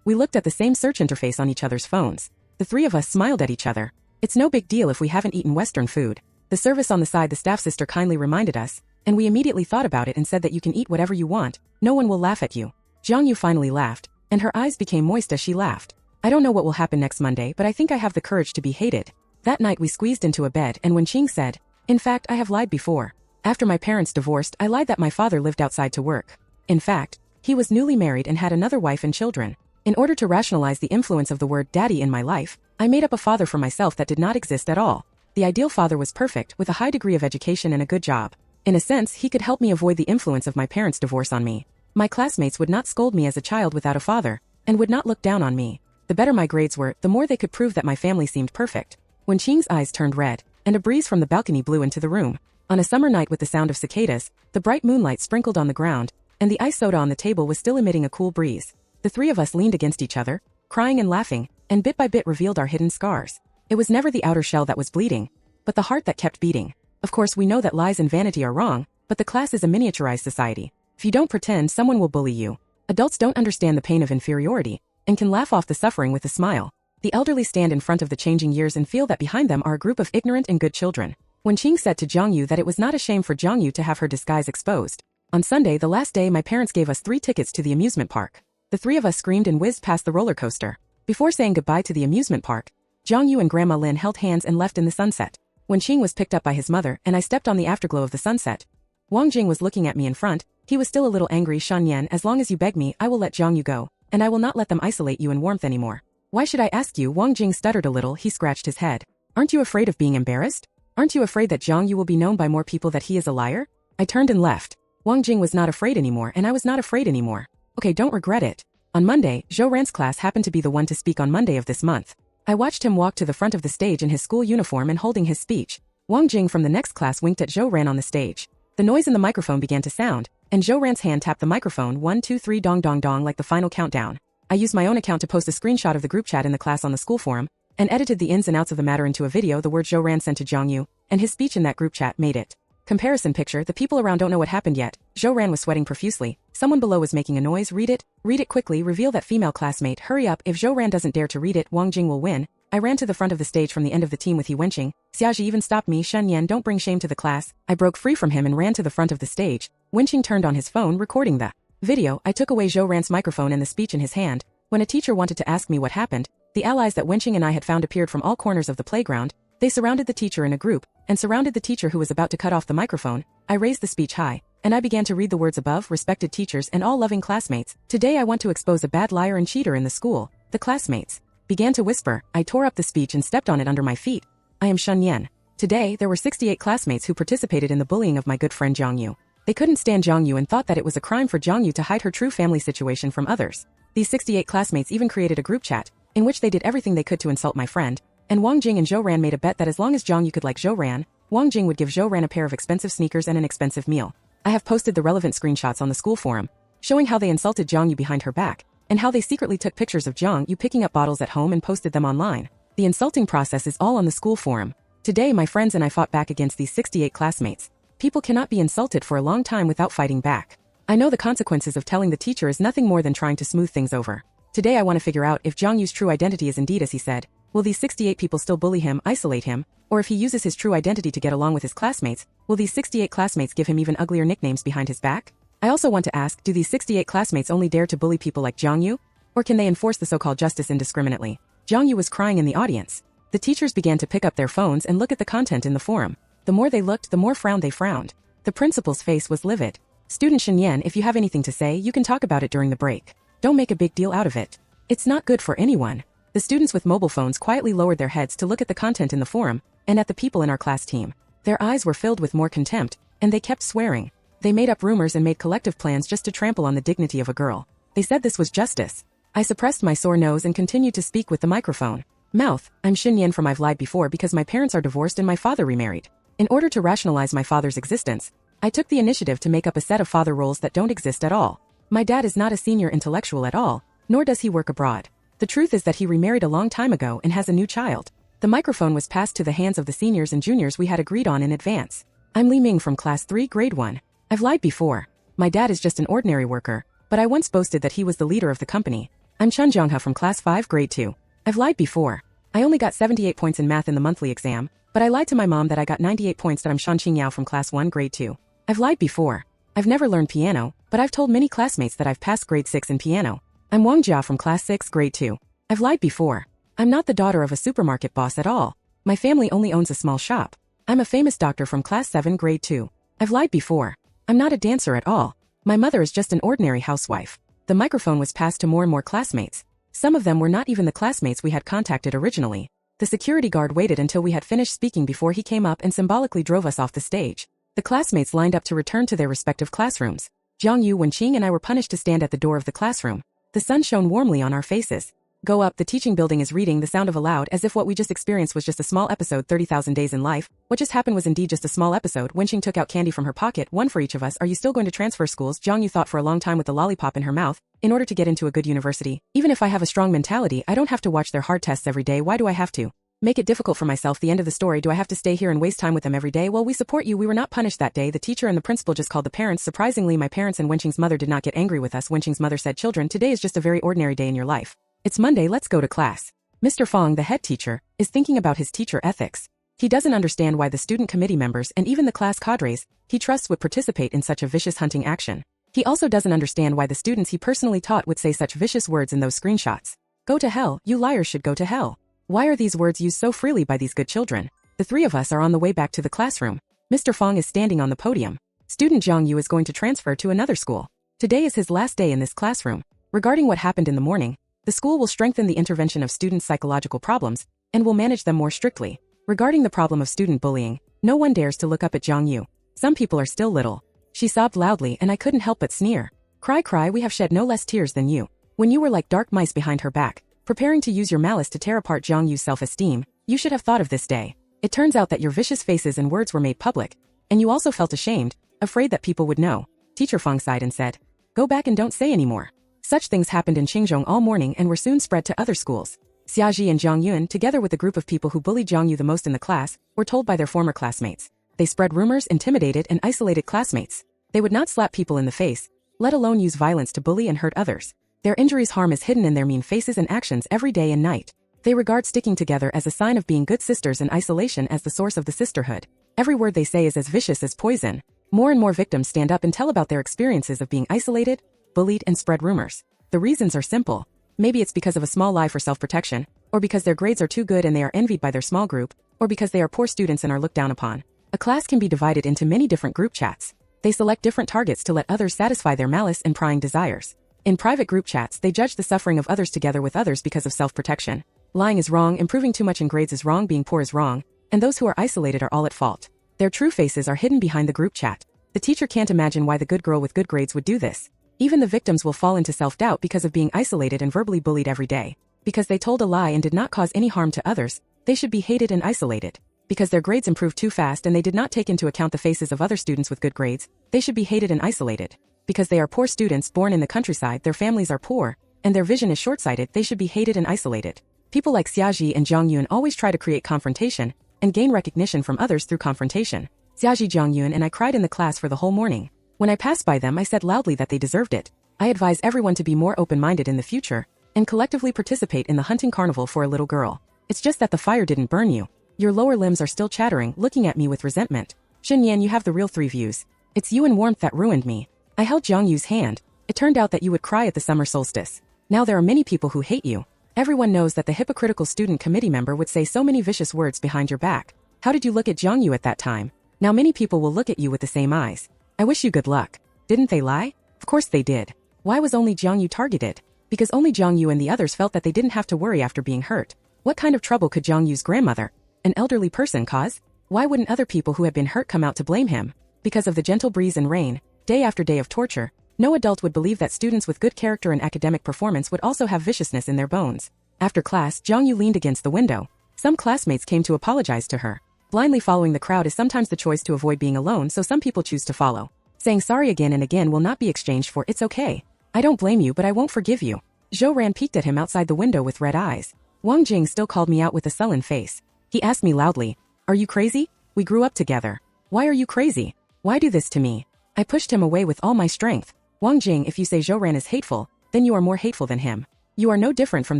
We looked at the same search interface on each other's phones. The three of us smiled at each other. It's no big deal if we haven't eaten Western food. The service on the side, the staff sister kindly reminded us, and we immediately thought about it and said that you can eat whatever you want. No one will laugh at you. Jiang Yue finally laughed, and her eyes became moist as she laughed. I don't know what will happen next Monday, but I think I have the courage to be hated. That night we squeezed into a bed, and when Qing said, in fact, I have lied before. After my parents divorced, I lied that my father lived outside to work. In fact, he was newly married and had another wife and children. In order to rationalize the influence of the word daddy in my life, I made up a father for myself that did not exist at all. The ideal father was perfect, with a high degree of education and a good job. In a sense, he could help me avoid the influence of my parents' divorce on me. My classmates would not scold me as a child without a father, and would not look down on me. The better my grades were, the more they could prove that my family seemed perfect. When Qing's eyes turned red, and a breeze from the balcony blew into the room. On a summer night with the sound of cicadas, the bright moonlight sprinkled on the ground, and the ice soda on the table was still emitting a cool breeze. The three of us leaned against each other, crying and laughing, and bit by bit revealed our hidden scars. It was never the outer shell that was bleeding, but the heart that kept beating. Of course, we know that lies and vanity are wrong, but the class is a miniaturized society. If you don't pretend, someone will bully you. Adults don't understand the pain of inferiority and can laugh off the suffering with a smile. The elderly stand in front of the changing years and feel that behind them are a group of ignorant and good children. When Qing said to Jiang Yue that it was not a shame for Jiang Yue to have her disguise exposed. On Sunday, the last day, my parents gave us 3 tickets to the amusement park. The 3 of us screamed and whizzed past the roller coaster. Before saying goodbye to the amusement park, Jiang Yue and Grandma Lin held hands and left in the sunset. When Qing was picked up by his mother and I stepped on the afterglow of the sunset, Wang Jing was looking at me in front. He was still a little angry. Shan Yan, as long as you beg me, I will let Jiang Yue go, and I will not let them isolate you in warmth anymore. Why should I ask you? Wang Jing stuttered a little. He scratched his head. Aren't you afraid of being embarrassed? Aren't you afraid that Jiang Yue will be known by more people that he is a liar? I turned and left. Wang Jing was not afraid anymore, and I was not afraid anymore. Okay, don't regret it. On Monday, Zhou Ran's class happened to be the one to speak on Monday of this month. I watched him walk to the front of the stage in his school uniform and holding his speech. Wang Jing from the next class winked at Zhou Ran on the stage. The noise in the microphone began to sound, and Zhou Ran's hand tapped the microphone 1 2 3 dong dong dong like the final countdown. I used my own account to post a screenshot of the group chat in the class on the school forum, and edited the ins and outs of the matter into a video. The word Zhou Ran sent to Jiang Yue, and his speech in that group chat made it. Comparison picture. The people around don't know what happened yet. Zhou Ran was sweating profusely. Someone below was making a noise. Read it quickly. Reveal that female classmate. Hurry up. If Zhou Ran doesn't dare to read it, Wang Jing will win. I ran to the front of the stage from the end of the team with He Wenqing. Xiaoji even stopped me. Shen Yan, don't bring shame to the class. I broke free from him and ran to the front of the stage. Wenqing turned on his phone, recording the video. I took away Zhou Ran's microphone and the speech in his hand. When a teacher wanted to ask me what happened, the allies that Wenqing and I had found appeared from all corners of the playground. They surrounded the teacher in a group, and surrounded the teacher who was about to cut off the microphone. I raised the speech high, and I began to read the words above. Respected teachers and all loving classmates, today I want to expose a bad liar and cheater in the school. The classmates began to whisper. I tore up the speech and stepped on it under my feet. I am Shen Yan. Today, there were 68 classmates who participated in the bullying of my good friend Jiang Yue. They couldn't stand Jiang Yue and thought that it was a crime for Jiang Yue to hide her true family situation from others. These 68 classmates even created a group chat, in which they did everything they could to insult my friend, and Wang Jing and Zhou Ran made a bet that as long as Jiang Yue could like Zhou Ran, Wang Jing would give Zhou Ran a pair of expensive sneakers and an expensive meal. I have posted the relevant screenshots on the school forum, showing how they insulted Jiang Yue behind her back, and how they secretly took pictures of Jiang Yue picking up bottles at home and posted them online. The insulting process is all on the school forum. Today my friends and I fought back against these 68 classmates. People cannot be insulted for a long time without fighting back. I know the consequences of telling the teacher is nothing more than trying to smooth things over. Today I want to figure out if Jiang Yue's true identity is indeed as he said. Will these 68 people still bully him, isolate him, or if he uses his true identity to get along with his classmates, will these 68 classmates give him even uglier nicknames behind his back? I also want to ask, do these 68 classmates only dare to bully people like Jiang Yue? Or can they enforce the so-called justice indiscriminately? Jiang Yue was crying in the audience. The teachers began to pick up their phones and look at the content in the forum. The more they looked, the more they frowned. The principal's face was livid. Student Shen Yan, if you have anything to say, you can talk about it during the break. Don't make a big deal out of it. It's not good for anyone. The students with mobile phones quietly lowered their heads to look at the content in the forum, and at the people in our class team. Their eyes were filled with more contempt, and they kept swearing. They made up rumors and made collective plans just to trample on the dignity of a girl. They said this was justice. I suppressed my sore nose and continued to speak with the microphone. Mouth, I'm Shen Yan from I've lied before because my parents are divorced and my father remarried. In order to rationalize my father's existence, I took the initiative to make up a set of father roles that don't exist at all. My dad is not a senior intellectual at all, nor does he work abroad. The truth is that he remarried a long time ago and has a new child. The microphone was passed to the hands of the seniors and juniors we had agreed on in advance. I'm Li Ming from class 3 grade 1. I've lied before. My dad is just an ordinary worker, but I once boasted that he was the leader of the company. I'm Chun Zhonghe from class 5 grade 2. I've lied before. I only got 78 points in math in the monthly exam, but I lied to my mom that I got 98 points. That I'm Shan Qingyao from class 1 grade 2. I've lied before. I've never learned piano, but I've told many classmates that I've passed grade 6 in piano. I'm Wang Jia from class 6 grade 2. I've lied before. I'm not the daughter of a supermarket boss at all. My family only owns a small shop. I'm a famous doctor from class 7 grade 2. I've lied before. I'm not a dancer at all. My mother is just an ordinary housewife. The microphone was passed to more and more classmates. Some of them were not even the classmates we had contacted originally. The security guard waited until we had finished speaking before he came up and symbolically drove us off the stage. The classmates lined up to return to their respective classrooms. Jiang Yue, Wenqing and I were punished to stand at the door of the classroom. The sun shone warmly on our faces. Go up, the teaching building is reading, the sound of aloud, as if what we just experienced was just a small episode. 30,000 days in life. What just happened was indeed just a small episode. Wenqing took out candy from her pocket, one for each of us. Are you still going to transfer schools? Jiang Yue thought for a long time with the lollipop in her mouth. In order to get into a good university, even if I have a strong mentality, I don't have to watch their hard tests every day. Why do I have to? Make it difficult for myself. The end of the story. Do I have to stay here and waste time with them every day? Well, we support you. We were not punished that day. The teacher and the principal just called the parents. Surprisingly, my parents and Wenqing's mother did not get angry with us. Wenqing's mother said, children, today is just a very ordinary day in your life. It's Monday, let's go to class. Mr. Fong, the head teacher, is thinking about his teacher ethics. He doesn't understand why the student committee members and even the class cadres he trusts would participate in such a vicious hunting action. He also doesn't understand why the students he personally taught would say such vicious words in those screenshots. Go to hell, you liars should go to hell. Why are these words used so freely by these good children? The three of us are on the way back to the classroom. Mr. Fong is standing on the podium. Student Jiang Yue is going to transfer to another school. Today is his last day in this classroom. Regarding what happened in the morning, the school will strengthen the intervention of students' psychological problems and will manage them more strictly. Regarding the problem of student bullying, no one dares to look up at Jiang Yue. Some people are still little. She sobbed loudly and I couldn't help but sneer. Cry, cry, we have shed no less tears than you. When you were like dark mice behind her back, preparing to use your malice to tear apart Jiang Yue's self-esteem, you should have thought of this day. It turns out that your vicious faces and words were made public, and you also felt ashamed, afraid that people would know. Teacher Fong sighed and said, go back and don't say anymore. Such things happened in Qingzhong all morning and were soon spread to other schools. Xiaji and Jiang Yue, together with the group of people who bullied Jiang Yue the most in the class, were told by their former classmates. They spread rumors, intimidated and isolated classmates. They would not slap people in the face, let alone use violence to bully and hurt others. Their injuries' harm is hidden in their mean faces and actions every day and night. They regard sticking together as a sign of being good sisters and isolation as the source of the sisterhood. Every word they say is as vicious as poison. More and more victims stand up and tell about their experiences of being isolated, bullied, and spread rumors. The reasons are simple. Maybe it's because of a small lie for self-protection, or because their grades are too good and they are envied by their small group, or because they are poor students and are looked down upon. A class can be divided into many different group chats. They select different targets to let others satisfy their malice and prying desires. In private group chats, they judge the suffering of others together with others because of self-protection. Lying is wrong, improving too much in grades is wrong, being poor is wrong, and those who are isolated are all at fault. Their true faces are hidden behind the group chat. The teacher can't imagine why the good girl with good grades would do this. Even the victims will fall into self-doubt because of being isolated and verbally bullied every day. Because they told a lie and did not cause any harm to others, they should be hated and isolated. Because their grades improved too fast and they did not take into account the faces of other students with good grades, they should be hated and isolated. Because they are poor students born in the countryside, their families are poor, and their vision is short-sighted, they should be hated and isolated. People like Xiaji and Jiang Yue always try to create confrontation and gain recognition from others through confrontation. Xiaji, Jiang Yue and I cried in the class for the whole morning. When I passed by them, I said loudly that they deserved it. I advise everyone to be more open-minded in the future and collectively participate in the hunting carnival for a little girl. It's just that the fire didn't burn you. Your lower limbs are still chattering, looking at me with resentment. Xinyan, you have the real three views. It's you and warmth that ruined me. I held Jiang Yue's hand. It turned out that you would cry at the summer solstice. Now there are many people who hate you. Everyone knows that the hypocritical student committee member would say so many vicious words behind your back. How did you look at Jiang Yue at that time? Now many people will look at you with the same eyes. I wish you good luck. Didn't they lie? Of course they did. Why was only Jiang Yue targeted? Because only Jiang Yue and the others felt that they didn't have to worry after being hurt. What kind of trouble could Jiang Yue's grandmother, an elderly person, cause? Why wouldn't other people who had been hurt come out to blame him? Because of the gentle breeze and rain, day after day of torture, no adult would believe that students with good character and academic performance would also have viciousness in their bones. After class, Jiang Yue leaned against the window. Some classmates came to apologize to her. Blindly following the crowd is sometimes the choice to avoid being alone, so some people choose to follow. Saying sorry again and again will not be exchanged for it's okay. I don't blame you, but I won't forgive you. Zhou Ran peeked at him outside the window with red eyes. Wang Jing still called me out with a sullen face. He asked me loudly, are you crazy? We grew up together. Why are you crazy? Why do this to me? I pushed him away with all my strength. Wang Jing, if you say Zhou Ran is hateful, then you are more hateful than him. You are no different from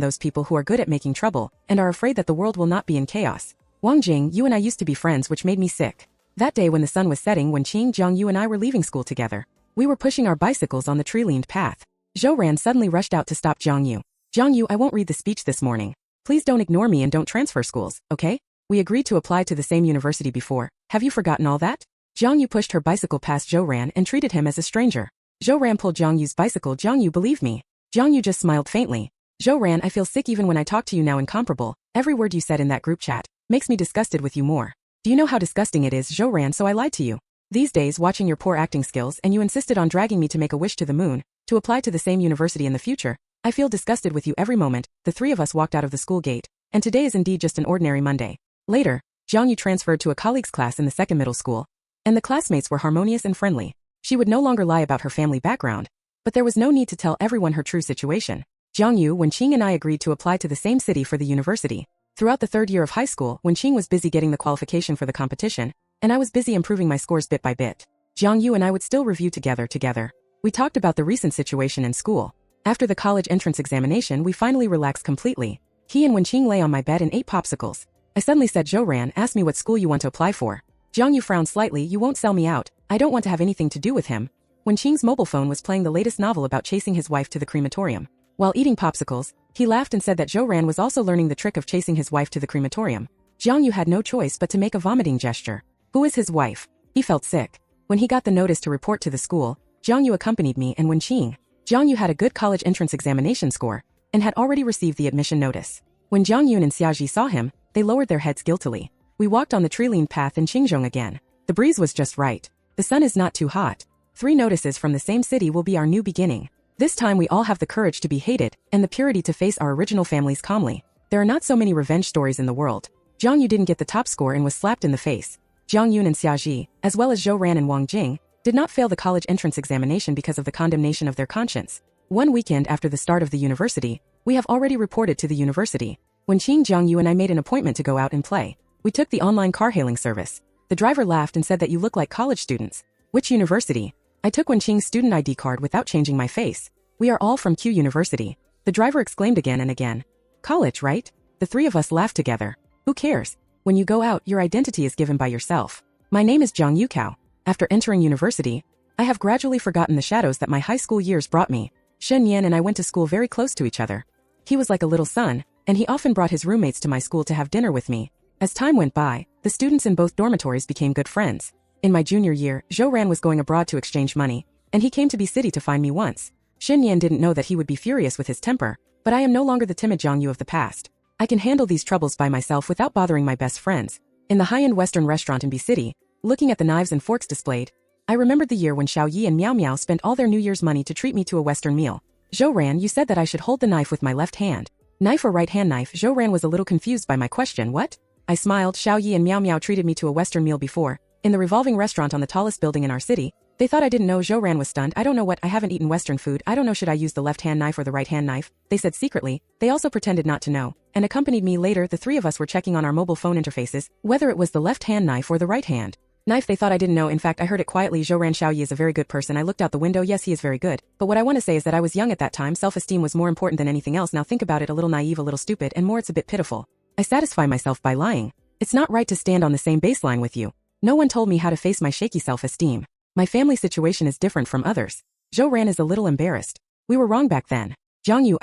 those people who are good at making trouble and are afraid that the world will not be in chaos. Wang Jing, you and I used to be friends, which made me sick. That day when the sun was setting, when Qing, Jiang Yue and I were leaving school together, we were pushing our bicycles on the tree-leaned path. Zhou Ran suddenly rushed out to stop Jiang Yue. Jiang Yue, I won't read the speech this morning. Please don't ignore me and don't transfer schools, okay? We agreed to apply to the same university before. Have you forgotten all that? Jiang Yue pushed her bicycle past Zhou Ran and treated him as a stranger. Zhou Ran pulled Jiang Yue's bicycle. Jiang Yue, believe me. Jiang Yue just smiled faintly. Zhou Ran, I feel sick even when I talk to you now, incomparable. Every word you said in that group chat makes me disgusted with you more. Do you know how disgusting it is, Zhou Ran, so I lied to you. These days, watching your poor acting skills, and you insisted on dragging me to make a wish to the moon, to apply to the same university in the future, I feel disgusted with you every moment. The three of us walked out of the school gate, and today is indeed just an ordinary Monday. Later, Jiang Yue transferred to a colleague's class in the second middle school, and the classmates were harmonious and friendly. She would no longer lie about her family background, but there was no need to tell everyone her true situation. Jiang Yue, when Qing and I agreed to apply to the same city for the university, Throughout the third year of high school, Wenqing was busy getting the qualification for the competition, and I was busy improving my scores bit by bit. Jiang Yue and I would still review together. We talked about the recent situation in school. After the college entrance examination, we finally relaxed completely. He and Wenqing lay on my bed and ate popsicles. I suddenly said, Zhou Ran, ask me what school you want to apply for. Jiang Yue frowned slightly. You won't sell me out. I don't want to have anything to do with him. Wenqing's mobile phone was playing the latest novel about chasing his wife to the crematorium. While eating popsicles, he laughed and said that Zhou Ran was also learning the trick of chasing his wife to the crematorium. Jiang Yue had no choice but to make a vomiting gesture. Who is his wife? He felt sick. When he got the notice to report to the school, Jiang Yue accompanied me and Wenqing. Jiang Yue had a good college entrance examination score and had already received the admission notice. When Jiang Yun and Xiaoji saw him, they lowered their heads guiltily. We walked on the tree-lined path in Qingzhong again. The breeze was just right. The sun is not too hot. 3 notices from the same city will be our new beginning. This time we all have the courage to be hated and the purity to face our original families calmly. There are not so many revenge stories in the world. Jiang Yue didn't get the top score and was slapped in the face. Jiang Yun and Xiaoji, as well as Zhou Ran and Wang Jing, did not fail the college entrance examination because of the condemnation of their conscience. One weekend after the start of the university, we have already reported to the university. Wenqing, Jiang Yue and I made an appointment to go out and play. We took the online car hailing service. The driver laughed and said that you look like college students. Which university? I took Wenqing's student ID card without changing my face. We are all from Q University. The driver exclaimed again and again. College, right? The 3 of us laughed together. Who cares? When you go out, your identity is given by yourself. My name is Jiang Yukao. After entering university, I have gradually forgotten the shadows that my high school years brought me. Shen Yan and I went to school very close to each other. He was like a little son, and he often brought his roommates to my school to have dinner with me. As time went by, the students in both dormitories became good friends. In my junior year, Zhou Ran was going abroad to exchange money, and he came to B City to find me once. Shen Yan didn't know that he would be furious with his temper, but I am no longer the timid Jiang Yue of the past. I can handle these troubles by myself without bothering my best friends. In the high-end Western restaurant in B City, looking at the knives and forks displayed, I remembered the year when Xiao Yi and Miao Miao spent all their New Year's money to treat me to a Western meal. Zhou Ran, you said that I should hold the knife with my left hand. Knife or right-hand knife? Zhou Ran was a little confused by my question. What? I smiled. Xiao Yi and Miao Miao treated me to a Western meal before, in the revolving restaurant on the tallest building in our city. They thought I didn't know. Zhou Ran was stunned. I don't know what. I haven't eaten Western food. I don't know. Should I use the left-hand knife or the right-hand knife? They said secretly. They also pretended not to know, and accompanied me later. The 3 of us were checking on our mobile phone interfaces, whether it was the left-hand knife or the right-hand knife. They thought I didn't know. In fact, I heard it quietly. Zhou Ran, Xiao Yi is a very good person. I looked out the window. Yes, he is very good. But what I want to say is that I was young at that time. Self-esteem was more important than anything else. Now think about it, a little naive, a little stupid, and more it's a bit pitiful. I satisfy myself by lying. It's not right to stand on the same baseline with you. No one told me how to face my shaky self-esteem. My family situation is different from others. Zhou Ran is a little embarrassed. We were wrong back then. Jiang Yue,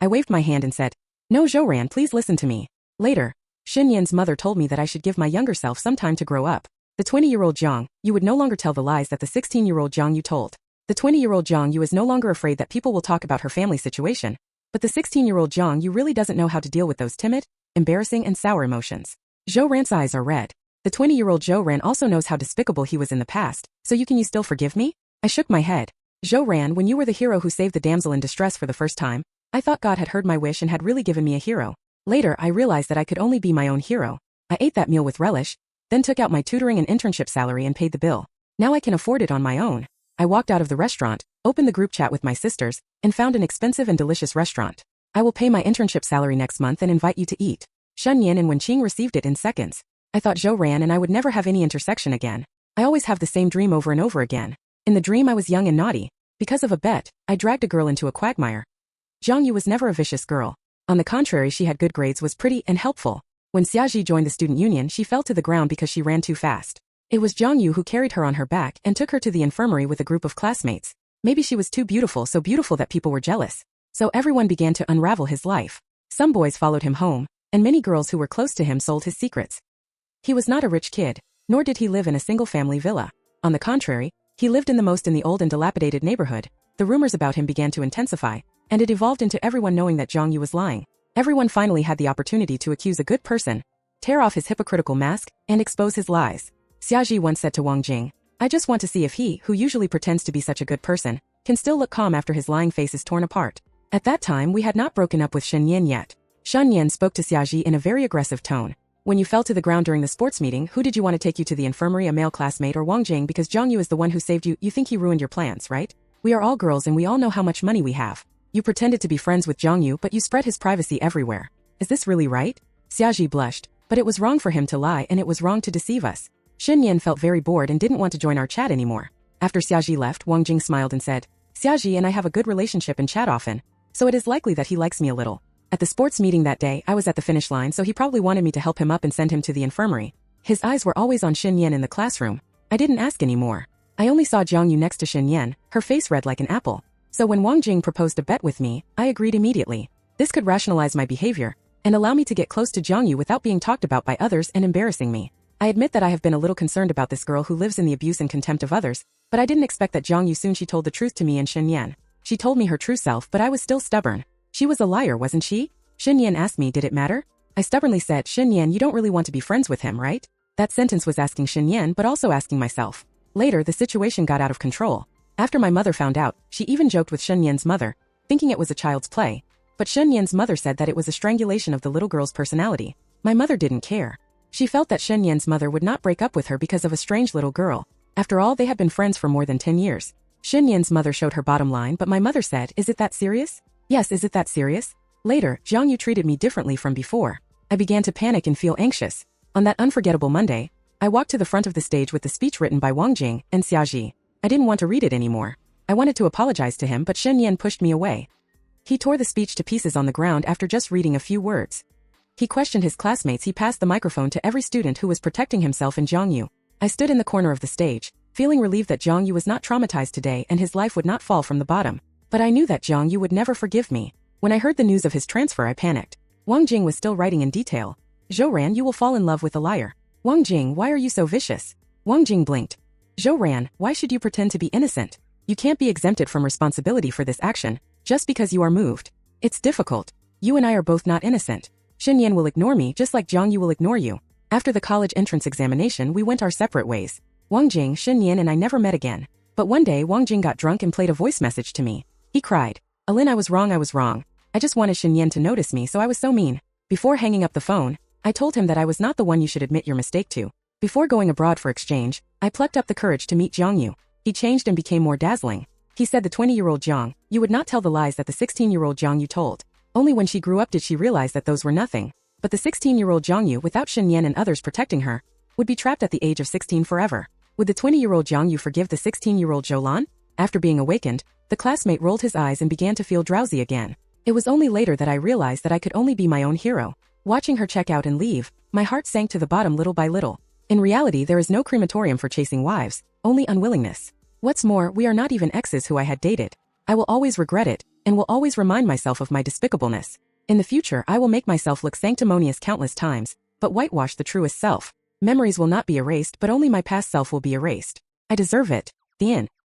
I waved my hand and said, no, Zhou Ran, please listen to me. Later, Shen Yan's mother told me that I should give my younger self some time to grow up. The 20-year-old Jiang Yue would no longer tell the lies that the 16-year-old Jiang Yue told. The 20-year-old Jiang Yue is no longer afraid that people will talk about her family situation. But the 16-year-old Jiang Yue really doesn't know how to deal with those timid, embarrassing, and sour emotions. Zhou Ran's eyes are red. The 20-year-old Zhou Ran also knows how despicable he was in the past, so you still forgive me? I shook my head. Zhou Ran, when you were the hero who saved the damsel in distress for the first time, I thought God had heard my wish and had really given me a hero. Later, I realized that I could only be my own hero. I ate that meal with relish, then took out my tutoring and internship salary and paid the bill. Now I can afford it on my own. I walked out of the restaurant, opened the group chat with my sisters, and found an expensive and delicious restaurant. I will pay my internship salary next month and invite you to eat. Shen Yan and Wenqing received it in seconds. I thought Zhou Ran and I would never have any intersection again. I always have the same dream over and over again. In the dream I was young and naughty. Because of a bet, I dragged a girl into a quagmire. Jiang Yue was never a vicious girl. On the contrary, she had good grades, was pretty, and helpful. When Xiaoji joined the student union, she fell to the ground because she ran too fast. It was Jiang Yue who carried her on her back and took her to the infirmary with a group of classmates. Maybe she was too beautiful, so beautiful that people were jealous. So everyone began to unravel his life. Some boys followed him home, and many girls who were close to him sold his secrets. He was not a rich kid, nor did he live in a single-family villa. On the contrary, he lived in the old and dilapidated neighborhood. The rumors about him began to intensify, and it evolved into everyone knowing that Jiang Yue was lying. Everyone finally had the opportunity to accuse a good person, tear off his hypocritical mask, and expose his lies. Xiaoji once said to Wang Jing, I just want to see if he, who usually pretends to be such a good person, can still look calm after his lying face is torn apart. At that time, we had not broken up with Shen Yan yet. Shen Yan spoke to Xiaoji in a very aggressive tone. When you fell to the ground during the sports meeting, who did you want to take you to the infirmary, a male classmate or Wang Jing? Because Jiang Yue is the one who saved you. You think he ruined your plans, right? We are all girls and we all know how much money we have. You pretended to be friends with Jiang Yue, but you spread his privacy everywhere. Is this really right? Xiaoji blushed, but it was wrong for him to lie and it was wrong to deceive us. Xinyan felt very bored and didn't want to join our chat anymore. After Xiaoji left, Wang Jing smiled and said, Xiaoji and I have a good relationship and chat often, so it is likely that he likes me a little. At the sports meeting that day, I was at the finish line, so he probably wanted me to help him up and send him to the infirmary. His eyes were always on Xinyan in the classroom. I didn't ask anymore. I only saw Jiang Yue next to Xinyan, her face red like an apple. So when Wang Jing proposed a bet with me, I agreed immediately. This could rationalize my behavior and allow me to get close to Jiang Yue without being talked about by others and embarrassing me. I admit that I have been a little concerned about this girl who lives in the abuse and contempt of others, but I didn't expect that Jiang Yue soon she told the truth to me and Xinyan. She told me her true self, but I was still stubborn. She was a liar, wasn't she? Xinyan asked me, did it matter? I stubbornly said, Xinyan, you don't really want to be friends with him, right? That sentence was asking Xinyan but also asking myself. Later, the situation got out of control. After my mother found out, she even joked with Xinyan's mother, thinking it was a child's play. But Xinyan's mother said that it was a strangulation of the little girl's personality. My mother didn't care. She felt that Xinyan's mother would not break up with her because of a strange little girl. After all, they had been friends for more than 10 years. Xinyan's mother showed her bottom line, but my mother said, is it that serious? Yes, is it that serious? Later, Jiang Yue treated me differently from before. I began to panic and feel anxious. On that unforgettable Monday, I walked to the front of the stage with the speech written by Wang Jing and Xiaoji. I didn't want to read it anymore. I wanted to apologize to him, but Xinyan pushed me away. He tore the speech to pieces on the ground after just reading a few words. He questioned his classmates. He passed the microphone to every student who was protecting himself and Jiang Yue. I stood in the corner of the stage, feeling relieved that Jiang Yue was not traumatized today and his life would not fall from the bottom. But I knew that Jiang Yue would never forgive me. When I heard the news of his transfer, I panicked. Wang Jing was still writing in detail. Zhou, you will fall in love with a liar. Wang Jing, why are you so vicious? Wang Jing blinked. Zhou, why should you pretend to be innocent? You can't be exempted from responsibility for this action, just because you are moved. It's difficult. You and I are both not innocent. Xinyan will ignore me just like Jiang Yue will ignore you. After the college entrance examination, we went our separate ways. Wang Jing, Xinyan and I never met again. But one day, Wang Jing got drunk and played a voice message to me. He cried, Alin, I was wrong. I just wanted Xinyan to notice me, so I was so mean. Before hanging up the phone, I told him that I was not the one you should admit your mistake to. Before going abroad for exchange, I plucked up the courage to meet Jiang Yue. He changed and became more dazzling. He said the 20-year-old Jiang Yue would not tell the lies that the 16-year-old Jiang Yue told. Only when she grew up did she realize that those were nothing. But the 16-year-old Jiang Yue, without Xinyan and others protecting her, would be trapped at the age of 16 forever. Would the 20-year-old Jiang Yue forgive the 16-year-old Zhou? After being awakened, the classmate rolled his eyes and began to feel drowsy again. It was only later that I realized that I could only be my own hero. Watching her check out and leave, my heart sank to the bottom little by little. In reality, there is no crematorium for chasing wives, only unwillingness. What's more, we are not even exes who I had dated. I will always regret it, and will always remind myself of my despicableness. In the future, I will make myself look sanctimonious countless times, but whitewash the truest self. Memories will not be erased, but only my past self will be erased. I deserve it. The end.